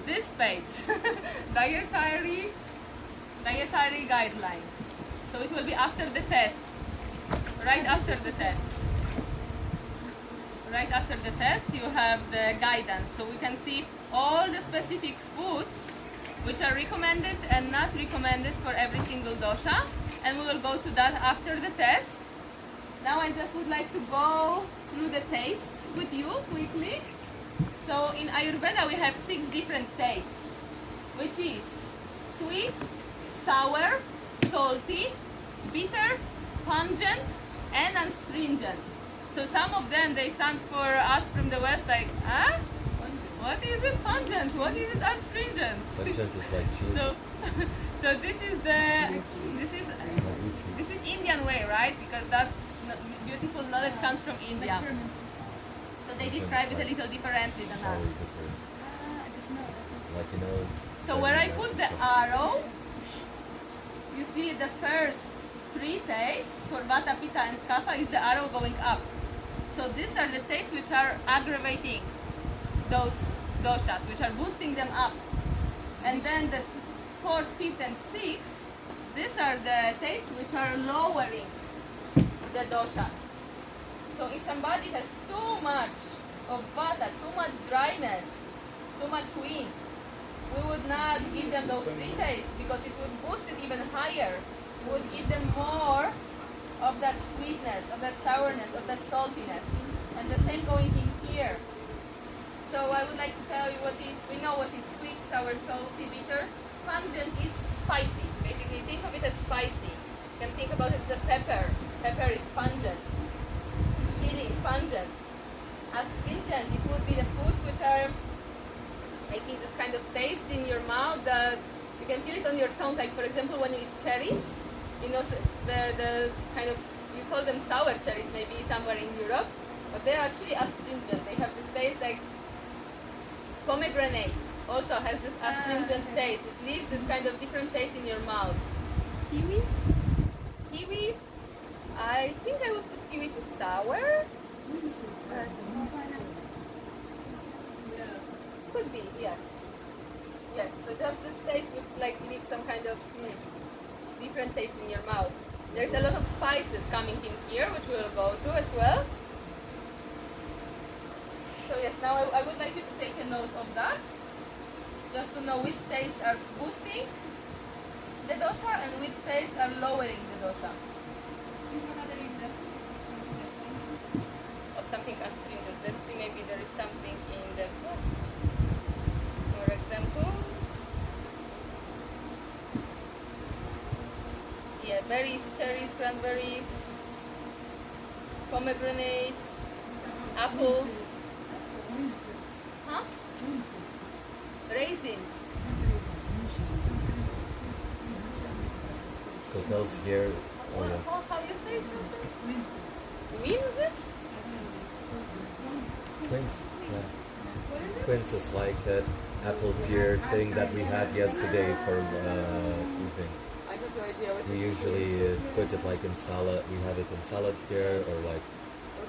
Speaker 1: This page, dietary guidelines. So it will be after the test, right after the test. Right after the test, you have the guidance. So we can see all the specific foods which are recommended and not recommended for every single dosha. And we will go to that after the test. Now I just would like to go through the tastes with you quickly. So in Ayurveda we have 6 different tastes, which is sweet, sour, salty, bitter, pungent, and astringent. So some of them, they sound for us from the West like, ah? What is it pungent? What is it astringent?
Speaker 2: Pungent is like cheese.
Speaker 1: So this is Indian way, right? Because that beautiful knowledge comes from India. So they describe it a little differently than
Speaker 2: Sour
Speaker 1: us.
Speaker 2: bitter.
Speaker 3: I just know.
Speaker 2: Like, you know.
Speaker 1: So where I
Speaker 2: very
Speaker 1: put
Speaker 2: nice
Speaker 1: the
Speaker 2: and soft.
Speaker 1: arrow, you see the first 3 tastes for Vata, Pitta and Kapha is the arrow going up. So these are the tastes which are aggravating those doshas, which are boosting them up. And then the 4th, 5th and 6th, these are the tastes which are lowering the doshas. So if somebody has too much of Vata, too much dryness, too much wind, we would not give them those 3 tastes because it would boost it even higher. We would give them more of that sweetness, of that sourness, of that saltiness. And the same going in here. So I would like to tell you we know what is sweet, sour, salty, bitter. Pungent is spicy. Basically, think of it as spicy. You can think about it as a pepper. Pepper is pungent. Chili is pungent. Astringent, it would be the foods which are making this kind of taste in your mouth that you can feel it on your tongue. Like for example, when you eat cherries, you know the kind of, you call them sour cherries maybe somewhere in Europe, but they're actually astringent. They have this taste like pomegranate. Also has this astringent taste. It leaves this kind of different taste in your mouth.
Speaker 3: Kiwi?
Speaker 1: Kiwi, I think I would put kiwi to sour. Could be, yes. Yes, so just this taste which like leaves some kind of different taste in your mouth. There's a lot of spices coming in here, which we will go to as well. So yes, now I would like you to take a note of that, just to know which tastes are boosting the dosha and which tastes are lowering the dosha. Of something astringent. Let's see, maybe there is something in the book. For example, yeah, berries, cherries, cranberries, pomegranates, apples, huh? Raisins.
Speaker 2: So tells here, oh yeah.
Speaker 1: How you say it? Winzes?
Speaker 2: Quince. Yeah.
Speaker 1: What is it?
Speaker 2: Quince is like that apple pear thing that we had yesterday for evening.
Speaker 1: I got no idea what
Speaker 2: We
Speaker 1: this
Speaker 2: usually
Speaker 1: is.
Speaker 2: put it like in salad. We have it in salad here or like,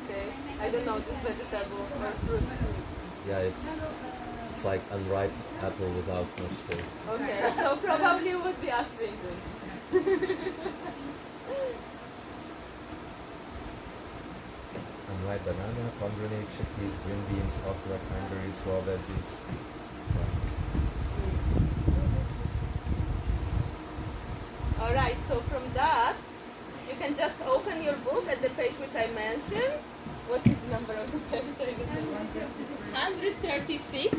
Speaker 1: Okay. I don't know this vegetable or fruit.
Speaker 2: yeah, it's like unripe apple without much taste.
Speaker 1: Okay, so probably would be astringent.
Speaker 2: Unripe banana, pomegranate, chickpeas, green beans, okra, cranberries, raw veggies.
Speaker 1: Alright, so from that, you can just open your book at the page which I mentioned. What is the number of the page? I don't know. 136.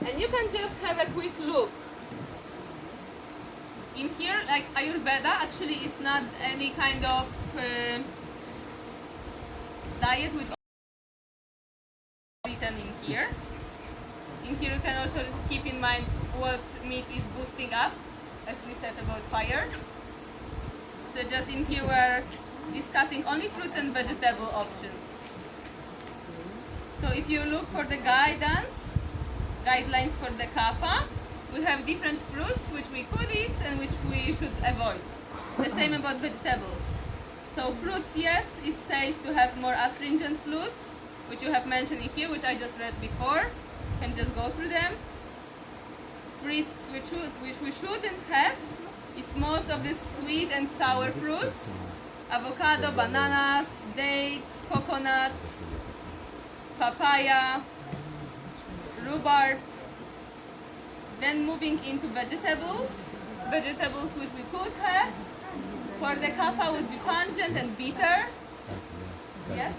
Speaker 1: And you can just have a quick look. In here, like Ayurveda actually is not any kind of diet with written in here. In here you can also keep in mind what meat is boosting up, as we said about fire. So just in here we're discussing only fruits and vegetable options. So if you look for the guidelines for the kapha, we have different fruits which we could eat and which we should avoid. The same about vegetables. So fruits, yes, it says to have more astringent fruits, which you have mentioned in here, which I just read before. You can just go through them. Fruits which we shouldn't have, it's most of the sweet and sour fruits. Avocado, bananas, dates, coconut, papaya, rhubarb. Then moving into vegetables which we could have. For the kapha would be pungent and bitter. Yes?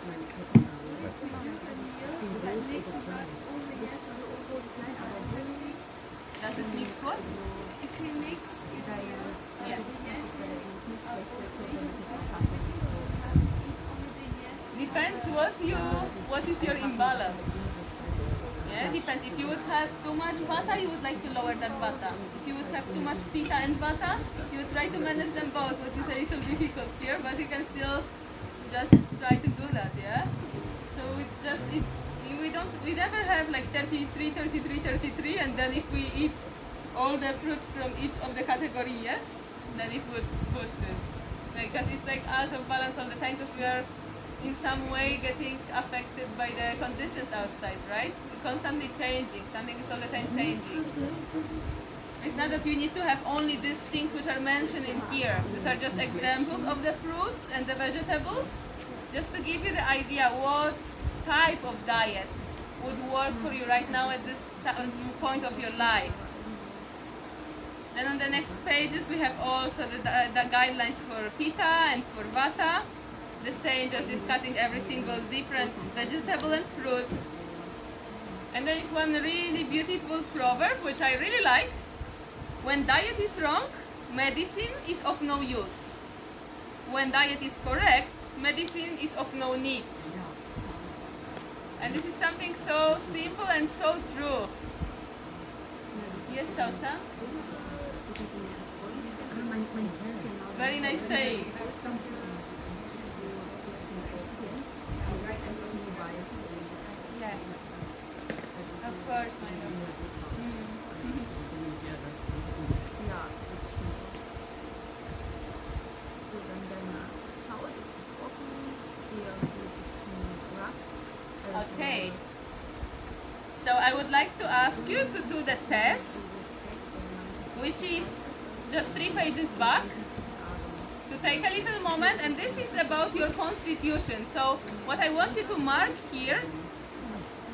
Speaker 1: Does it mix what?
Speaker 3: If we mix it,
Speaker 1: Yes. Depends what is your imbalance. Yeah, depends. If you would have too much vata, you would like to lower that vata. If you would have too much pitta and vata, you would try to manage them both, which is a little difficult here, but you can still just try to do that, yeah? So we never have like 33, 33, 33, and then if we eat all the fruits from each of the category, yes, then it would boost it. Because it's like out of balance all the time, because we are in some way getting affected by the conditions outside, right? Constantly changing, something is all the time changing. It's not that you need to have only these things which are mentioned in here. These are just examples of the fruits and the vegetables, just to give you the idea what type of diet would work for you right now at this point of your life. Then on the next pages we have also the guidelines for pitta and for vata. the same, just discussing every single different vegetable and fruit. And there is one really beautiful proverb which I really like. When diet is wrong, medicine is of no use. When diet is correct, medicine is of no need. And this is something so simple and so true. Yes, Salsa? Very nice saying. Yes. Of course, my love. Okay. So I would like to ask you to do the test, which is just 3 pages back. To take a little moment, and this is about your constitution. So what I want you to mark here,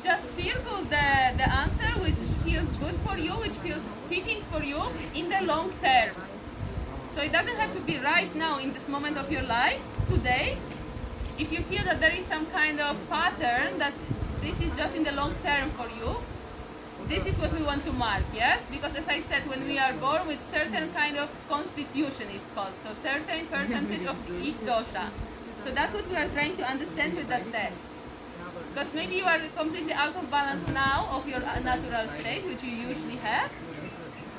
Speaker 1: just circle the answer which feels good for you, which feels fitting for you in the long term. So it doesn't have to be right now in this moment of your life, today. If you feel that there is some kind of pattern that this is just in the long term for you, this is what we want to mark, yes? Because as I said, when we are born with certain kind of constitution is called, so certain percentage of each dosha. So that's what we are trying to understand with that test. Because maybe you are completely out of balance now of your natural state, which you usually have,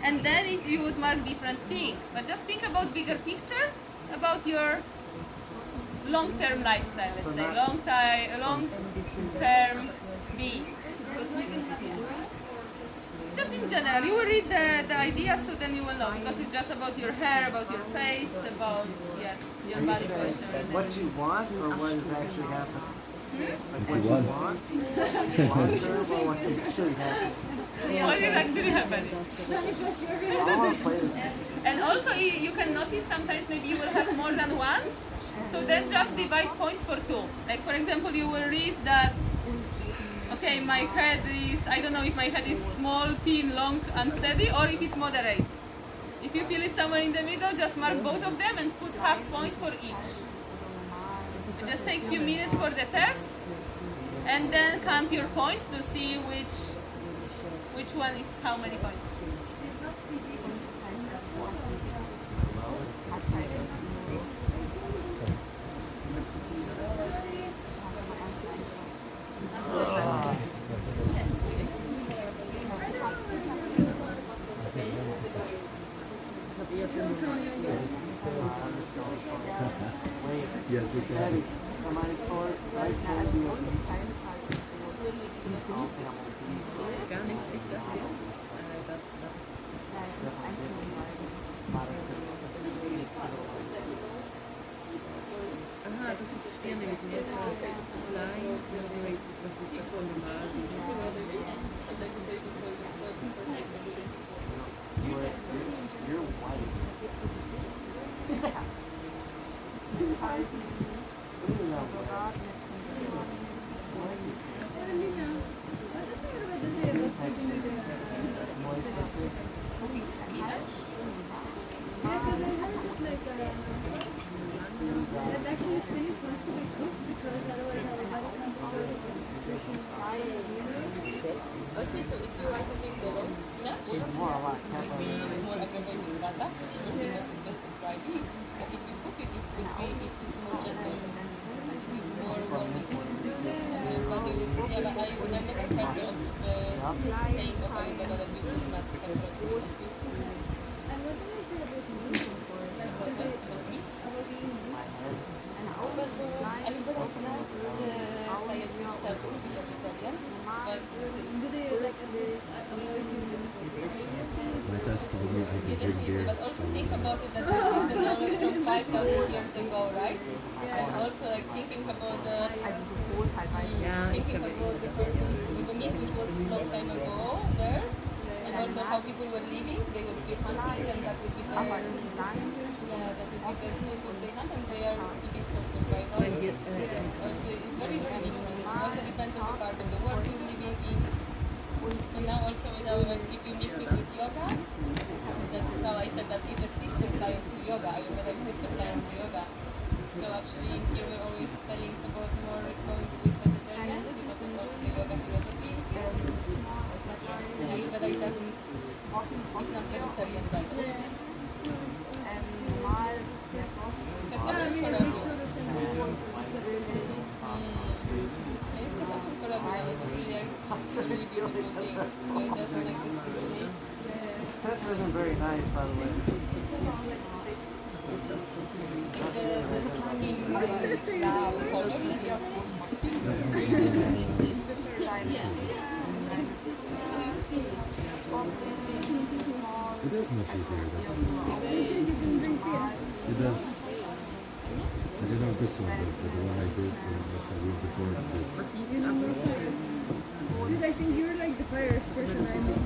Speaker 1: and then you would mark different things. But just think about bigger picture, about your long-term lifestyle, let's say, long-term being. Just in general, you will read the ideas, so then you will know, because it's just about your hair, about your face, about, yes, your body posture.
Speaker 6: What you want or what is actually happening? Like what you
Speaker 2: want.
Speaker 6: want? Long term or what's actually happening?
Speaker 1: What is actually happening?
Speaker 6: I want to play this.
Speaker 1: And also, you can notice sometimes maybe you will have more than one, so then just divide points for 2. Like, for example, you will read that, okay, my head is, I don't know if my head is small, thin, long, unsteady, or if it's moderate. If you feel it somewhere in the middle, just mark both of them and put half point for each. Just take a few minutes for the test, and then count your points to see which one is how many points.
Speaker 2: Yes, you can.
Speaker 6: Daddy, am I told you
Speaker 5: Aha, das ist Sterne mit mir. Klein, was ist da normal?
Speaker 6: You're white.
Speaker 1: Also, so if you want to make the roast spinach,
Speaker 6: More like
Speaker 1: it be more aggravating data. Everything is suggested Friday. But if you cook it, it could be it's more gentle. It's more warming. And your body will, yeah, but I never heard of the saying of Ayurveda that you should not control. Ayurveda is not the science which tells you to be vegetarian, but
Speaker 2: My test told me I can drink beer,
Speaker 1: but also
Speaker 2: so
Speaker 1: think about it that this is the knowledge from 5,000 years ago, right? And also like thinking about the persons with the meat which was a long time ago there, and also how people were living. They would be hunting, and that would be their food what they hunt, and they are eating for survival. Also, it's very very different. It also depends on the part of the world you're living in. And now also if you mix it with yoga, that's how I said that it's a system science to yoga. Ayurveda is system science to yoga.
Speaker 5: So actually here we're always studying about more going with vegetarian because of course the yoga philosophy. But yeah, Ayurveda it doesn't, it's not vegetarian diet. That's option for everyone. And it's an option for everyone. It's really a really beautiful thing. So it doesn't like discriminate.
Speaker 6: This test isn't very nice, by the way.
Speaker 5: The skin color.
Speaker 2: It does notice there, doesn't it? It does. I don't know if this one does, but the one I did, that's a real board did.
Speaker 3: Dude, I think you're like the first person I know.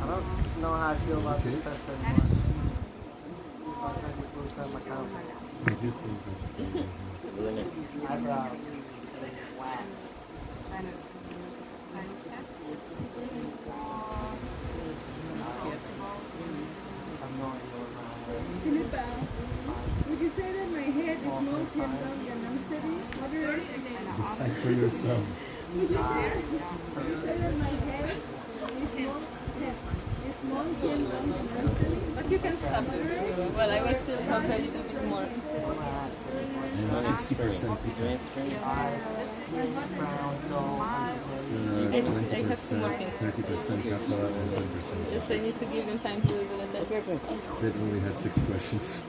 Speaker 6: I don't know how I feel about this test anymore. Sounds like it boosts up my confidence.
Speaker 2: I do think that.
Speaker 6: Eyebrows waxed. I'm no idea what my
Speaker 3: Filipa, would you say that my head is more turned down than I'm steady?
Speaker 2: Decipher yourself.
Speaker 3: Would you say that my head is more turned down than I'm steady?
Speaker 5: But you can substitute. Well, I will still talk a little bit more.
Speaker 2: And 60% people.
Speaker 6: brown, gold,
Speaker 5: I have two more
Speaker 2: 20%,
Speaker 5: things.
Speaker 2: 30% kappa, and 1%.
Speaker 5: Just I need to give them time to do the test.
Speaker 2: They've only had 6 questions.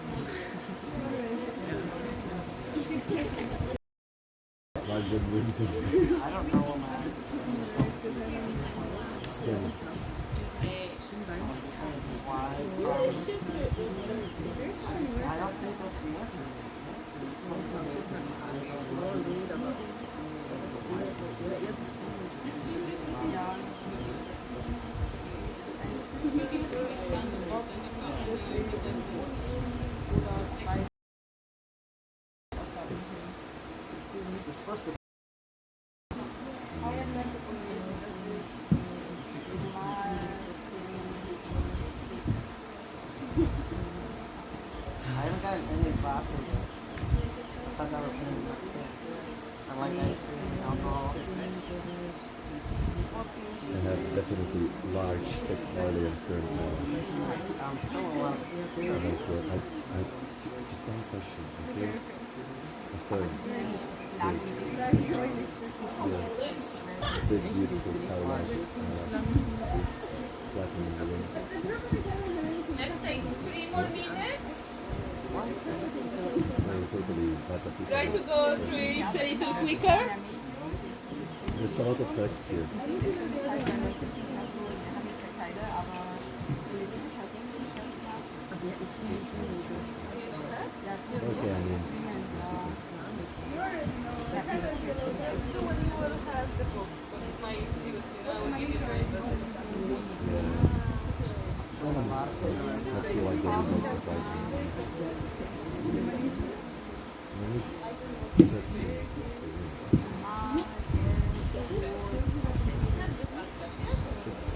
Speaker 2: Like the wind.
Speaker 6: I don't know what my
Speaker 2: Skin.
Speaker 6: sense is why. I don't think that's the answer. It's supposed to I haven't gotten any vodka yet. I thought that was going to be my thing. I like ice cream, alcohol.
Speaker 2: I have definitely large, thick barley and firm now.
Speaker 6: I'm still a lot of
Speaker 2: Just one question, okay? A firm. Yes. Big, beautiful cow lashes. Flattening the wing.
Speaker 1: Let's take 3 more minutes.
Speaker 2: Totally bata pizza.
Speaker 1: Try to go through it a little quicker.
Speaker 2: There's a lot of text here. Okay, I mean.
Speaker 1: Let's do when you will have the book. Because my seriously, I will give you very good.
Speaker 2: I feel like the results of writing. Sexy. It's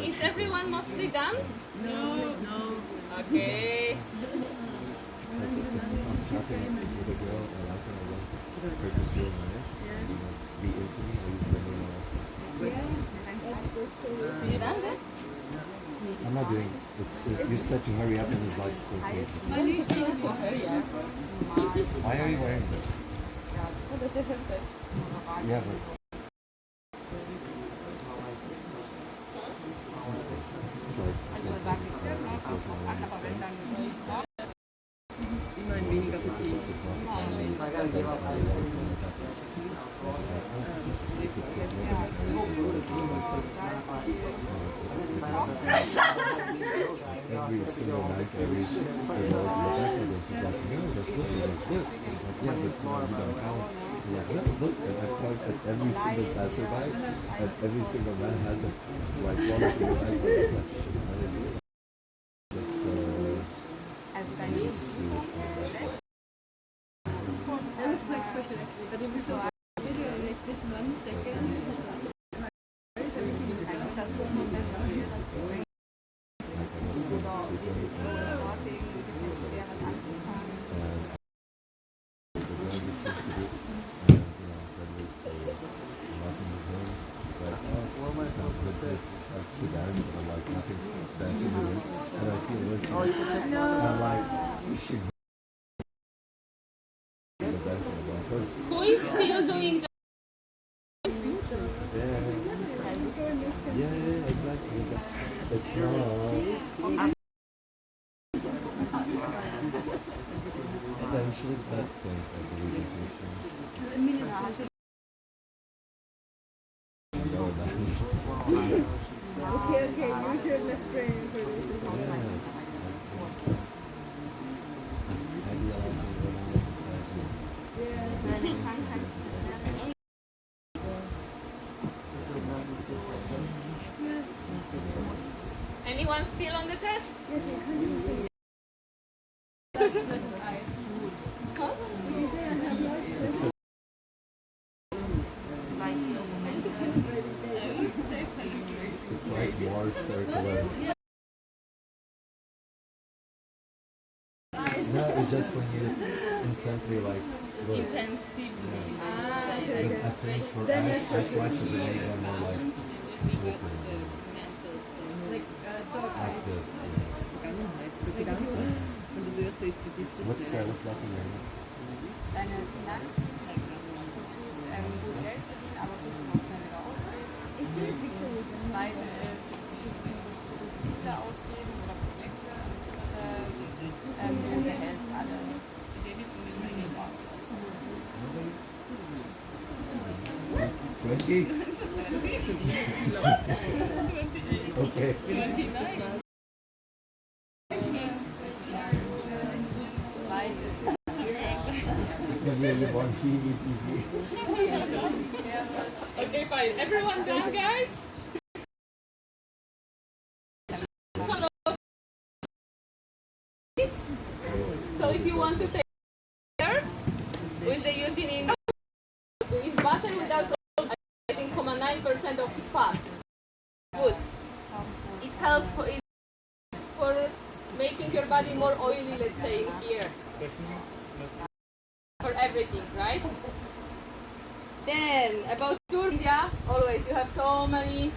Speaker 1: Is everyone mostly done? No. Okay.
Speaker 2: I'm chatting with a girl, I like her, I want her to feel nice and be into me, I use the name also.
Speaker 5: You done this?
Speaker 2: I'm not doing you said to hurry up and it's like still pages. Why are you wearing this? Yeah, but it's like it's working around your friend.
Speaker 7: Immerhin weniger
Speaker 2: So
Speaker 7: Protein.
Speaker 2: it's not only
Speaker 6: I gotta give up my
Speaker 2: every single night, every there's all in the back of it. She's like, no, that's good. I'm like, look. She's like, yeah, but you don't count. I'm like, no, look. And I point at every single passerby, and every single man had like one or two bags. I was like, shit, I didn't do it. Just, just do it.
Speaker 3: That was quick question actually, but it was so video like this 1 second.
Speaker 2: Starts to dance and I'm like nothing's dancing with it and I feel listening and I'm like we should dancing about first.
Speaker 5: Who is still doing the
Speaker 2: Yeah, exactly. It's not eventually it's bad things like the rehabilitation.
Speaker 3: Okay, you should let's pray for this.
Speaker 5: anyone still on the test?
Speaker 2: It's like more circular. No, it's just when you intently like look.
Speaker 5: You can see
Speaker 2: But I think for us slice of the leg are more like open, active. What's that in your name?
Speaker 1: Deine Finanz Geld verdienen, aber bist noch schnell raus. Das zweite ist, Güter ausgeben oder Projekte du behältst alles.
Speaker 2: Okay.
Speaker 5: Okay, fine. Everyone done, guys? So if you want to take care with the using in with butter without I think 0.9% of fat. Good. It helps for making your body more oily, let's say here. For everything, right? Then about India, always you have so many.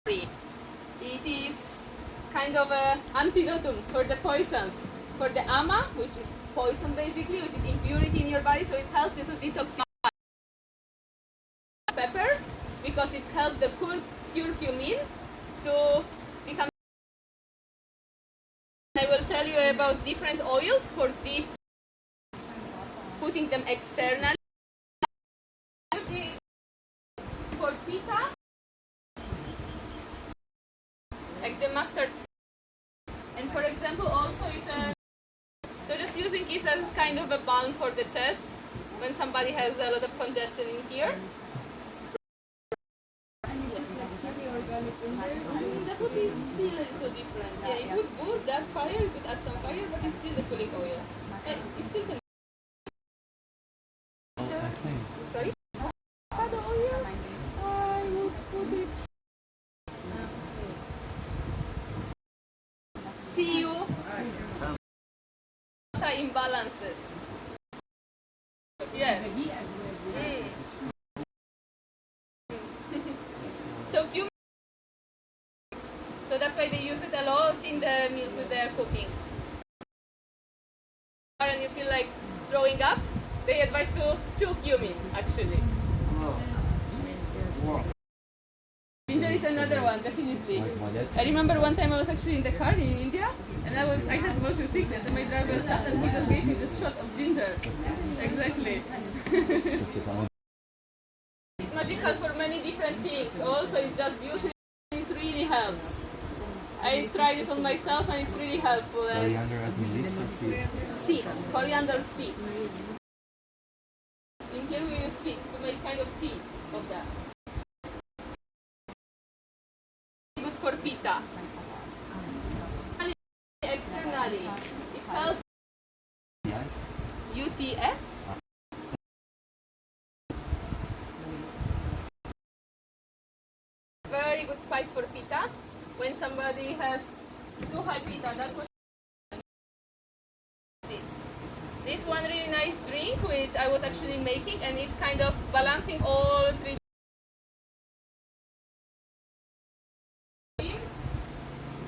Speaker 5: It is kind of a antidotum for the poisons. For the ama, which is poison basically, which is impurity in your body, so it helps you to detoxify. Pepper, because it helps the curcumin to become. I will tell you about different oils for putting them externally. For pita, like the mustard. And for example, also it's a so just using it as kind of a balm for the chest when somebody has a lot of congestion in here. That would be still a little different. Yeah, it would boost that fire, you could add some fire, but it's still the cooling oil. It still can. Sorry? Avocado oil? I would put it. See you imbalances. Yes. So cumin. So that's why they use it a lot in the meals with their cooking. And you feel like throwing up, they advise to chew cumin actually. Ginger is another one, definitely. I remember one time I was actually in the car in India, and I had motion sickness, and my driver sat and he just gave me this shot of ginger. Exactly. It's magical for many different things. Also, it's just beautiful. It really helps. I tried it on myself, and it's really helpful.
Speaker 2: Coriander as in leaves or seeds?
Speaker 5: Seeds, coriander seeds. In here we use seeds to make kind of tea of that. Good for pitta. Externally, it helps UTS. Very good spice for pitta. When somebody has too high pitta, that's what it's. This one really nice drink which I was actually making, and it's kind of balancing all three.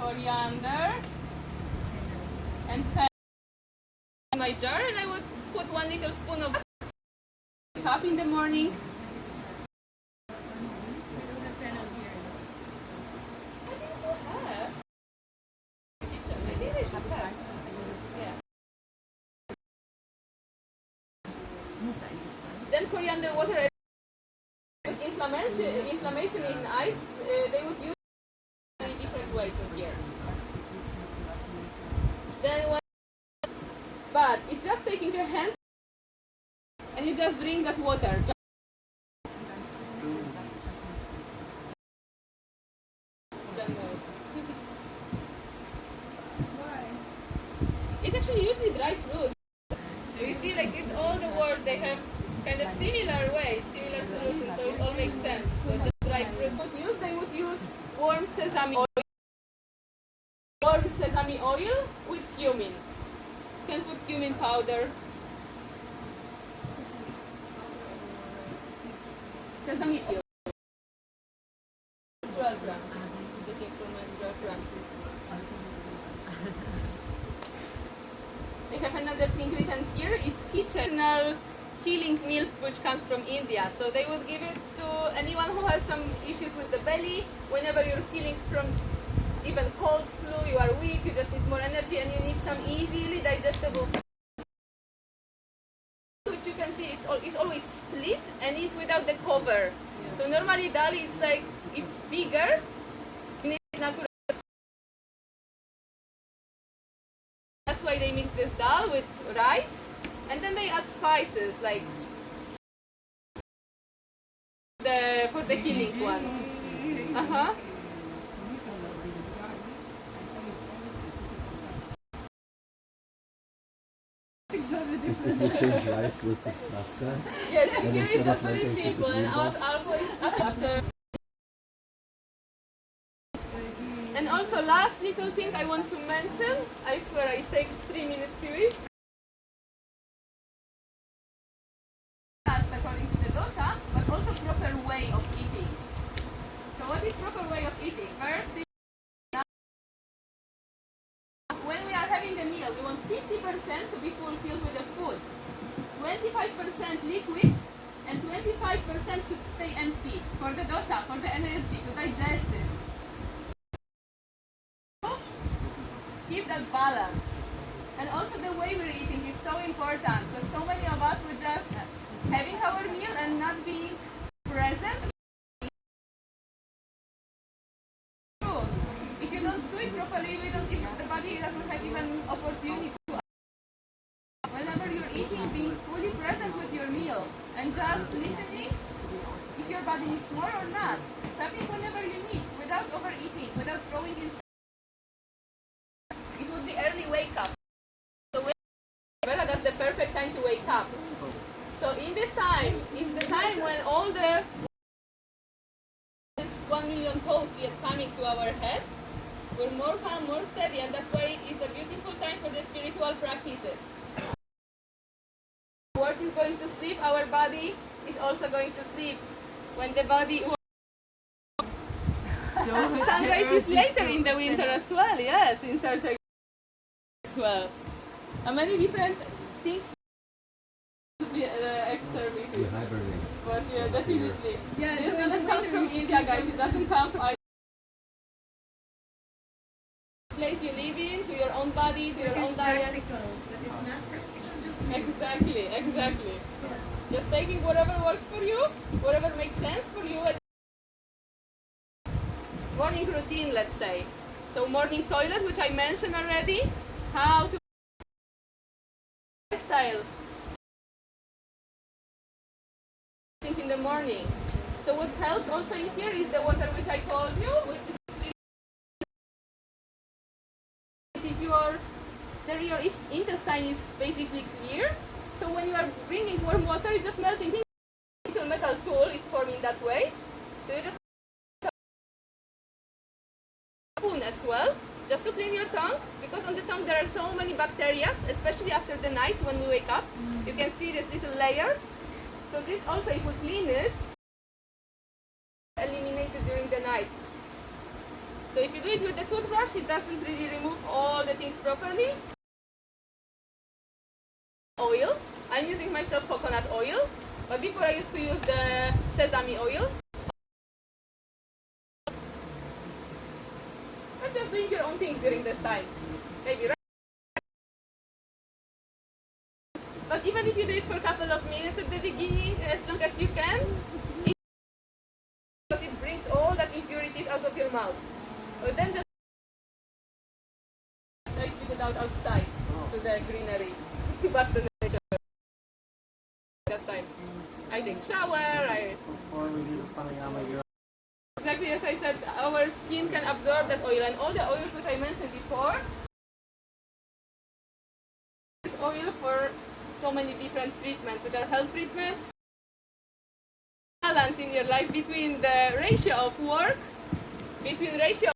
Speaker 5: Coriander and fennel in my jar, and I would put 1 little spoon of cup in the morning. Then coriander water. With inflammation in eyes, they would use many different ways in here. Then but it's just taking your hands and you just drink that water. It's actually usually dry fruit. So you see, like in all the world, they have kind of similar ways, similar solutions, so it all makes sense. So just dry fruit. They would use warm sesame oil. Warm sesame oil with cumin. You can put cumin powder. Sesame oil. 12 grams. Taking from my 12 grams. They have another thing written here. It's kitchen healing milk which comes from India. So they would give it to anyone who has some issues with the belly. Whenever you're healing from even cold, flu, you are weak, you just need more energy, and you need some easily digestible food. Which you can see it's always split and it's without the cover. So normally dal it's like it's bigger. It's natural. That's why they mix this dal with rice, and then they add spices like for the healing one.
Speaker 2: If you change rice, it's faster.
Speaker 5: Yes,
Speaker 2: And
Speaker 5: here
Speaker 2: instead
Speaker 5: is
Speaker 2: of
Speaker 5: just very
Speaker 2: letting it
Speaker 5: simple, and
Speaker 2: noodles.
Speaker 5: always after. And also last little thing I want to mention, I swear it takes 3 minutes to read. According to the dosha, but also proper way of eating. So what is proper way of eating? First, when we are having a meal, we want 50% to be fulfilled with the food, 25% liquid, and 25% should stay empty for the dosha, for the energy, to digest it. Keep that balance. And also the way we're eating is so important, because so many of us were just having our meal and not being present. If you don't chew it properly, the body doesn't have even opportunity to. Whenever you're eating, being fully present with your meal and just listening if your body needs more or not. Stopping whenever you need, without overeating, without throwing in. It would be early wake up. So that's the perfect time to wake up. So in this time is the time when all the 1 million thoughts yet coming to our head. We're more calm, more steady, and that's why it's a beautiful time for the spiritual practices. also going to sleep when the body. Sunrise is later in the winter as well. Yes, in certain as well. And many different things. Externally.
Speaker 2: You hibernate.
Speaker 5: But yeah, definitely.
Speaker 3: Yeah,
Speaker 5: This
Speaker 3: so in
Speaker 5: knowledge
Speaker 3: the
Speaker 5: comes
Speaker 3: winter
Speaker 5: from
Speaker 3: we just
Speaker 5: India,
Speaker 3: sleep
Speaker 5: guys. It doesn't come from place you live in, to your own body, to your own diet.
Speaker 3: But it's not practical, just
Speaker 5: Exactly. Just taking whatever works for you, whatever makes sense for you. Morning routine, let's say. So morning toilet, which I mentioned already. How to lifestyle. Think in the morning. So what helps also in here is the water which I told you. If your intestine is basically clear, so when you are bringing warm water, it's just melting. Little metal tool is forming that way. So you just spoon as well, just to clean your tongue, because on the tongue there are so many bacteria, especially after the night when we wake up. You can see this little layer. So this also, if we clean it, eliminate it during the night. So if you do it with the toothbrush, it doesn't really remove all the things properly. Oil. I'm using myself coconut oil, but before I used to use the sesame oil. And just doing your own things during that time. Maybe, right? But even if you do it for a couple of minutes at the beginning, as long as you can, because it brings all that impurities out of your mouth. But then just I spit it out outside to the greenery, back to the nature. That time, I take shower.
Speaker 6: Before we do pranayama, you're
Speaker 5: Exactly as I said, our skin can absorb that oil, and all the oils which I mentioned before. This oil for so many different treatments, which are health treatments. Balance in your life between the ratio of work, between ratio of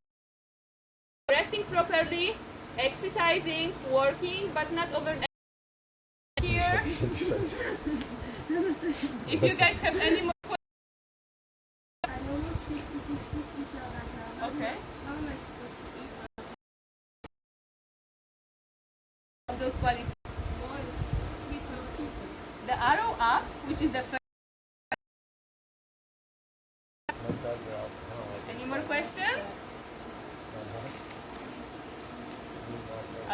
Speaker 5: resting properly, exercising, working, but not over here. If you guys have any more questions.
Speaker 3: I'm almost 50-50 people like
Speaker 5: Okay.
Speaker 3: How am I supposed to eat?
Speaker 5: Of those qualities.
Speaker 3: More is sweet or simple.
Speaker 5: The arrow up, which is the first